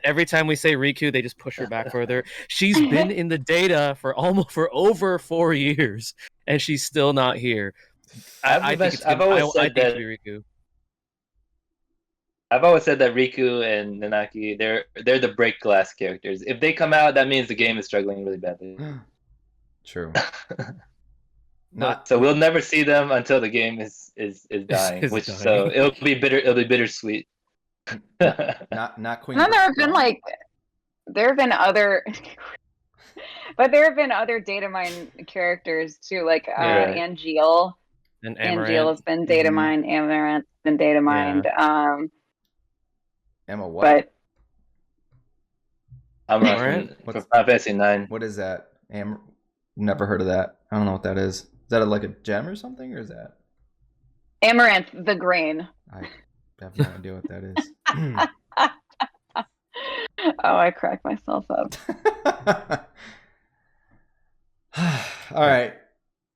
Every time we say Riku, they just push her back further. She's been in the data for over 4 years, and she's still not here. I think it's Riku. I've always said that Riku and Nanaki, they're the break glass characters. If they come out, that means the game is struggling really badly. True. So we'll never see them until the game is dying. So it'll be bittersweet. not Queen. No, there have been other but there have been other data mine characters too, like Angeal. And Angeal has been data mined, Amaranth's been data mined. Emma what? But Amaranth from Final Fantasy 9. What is that? Never heard of that. I don't know what that is. Is that like a gem or something, or is that Amaranth, the grain? I have no idea what that is. Oh, I crack myself up. All right.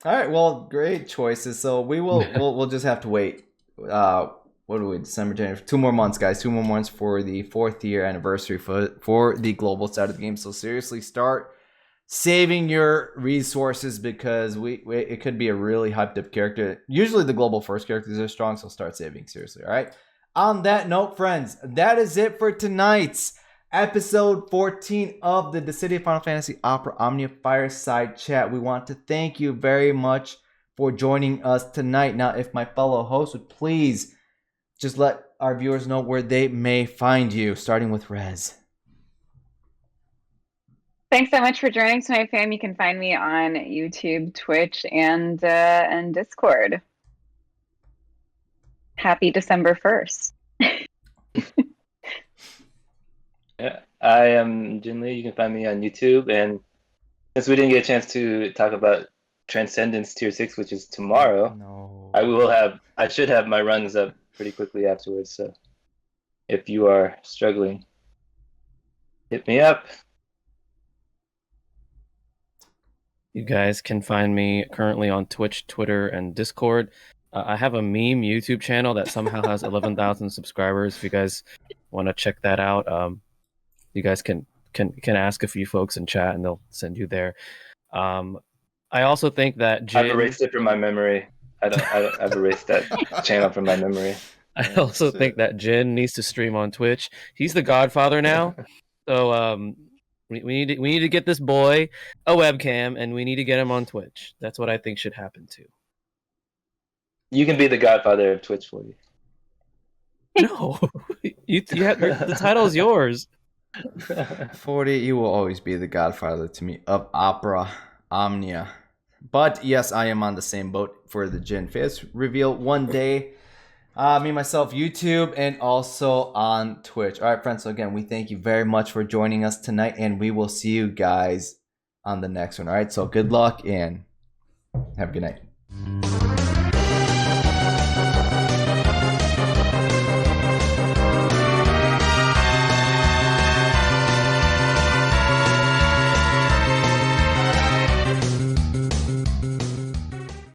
Well, great choices. So we'll just have to wait. What are we? December, January. 2 more months, guys. 2 more months for the 4th year anniversary for the global side of the game. So seriously, start saving your resources because it could be a really hyped up character. Usually the global first characters are strong, so start saving seriously. All right. On that note, friends, that is it for tonight's episode 14 of the City of Final Fantasy Opera Omnia Fireside Chat. We want to thank you very much for joining us tonight. Now, if my fellow hosts would please just let our viewers know where they may find you, starting with Rez. Thanks so much for joining tonight, fam. You can find me on YouTube, Twitch, and Discord. Happy December 1st. Yeah, I am Jin Lee. You can find me on YouTube. And since we didn't get a chance to talk about Transcendence Tier 6, which is tomorrow, No. I should have my runs up pretty quickly afterwards. So if you are struggling, hit me up. You guys can find me currently on Twitch, Twitter, and Discord. I have a meme YouTube channel that somehow has 11,000 subscribers. If you guys want to check that out, you guys can ask a few folks in chat, and they'll send you there. I also think that Jin... I've erased it from my memory. I've erased that channel from my memory. I also think that Jin needs to stream on Twitch. He's the godfather now, so we need to get this boy a webcam, and we need to get him on Twitch. That's what I think should happen too. You can be the godfather of Twitch for you. No, the title is yours. 40, you will always be the godfather to me of Opera Omnia. But yes, I am on the same boat for the Jin face reveal one day. Me, myself, YouTube, and also on Twitch. All right, friends. So again, we thank you very much for joining us tonight, and we will see you guys on the next one. All right. So good luck and have a good night.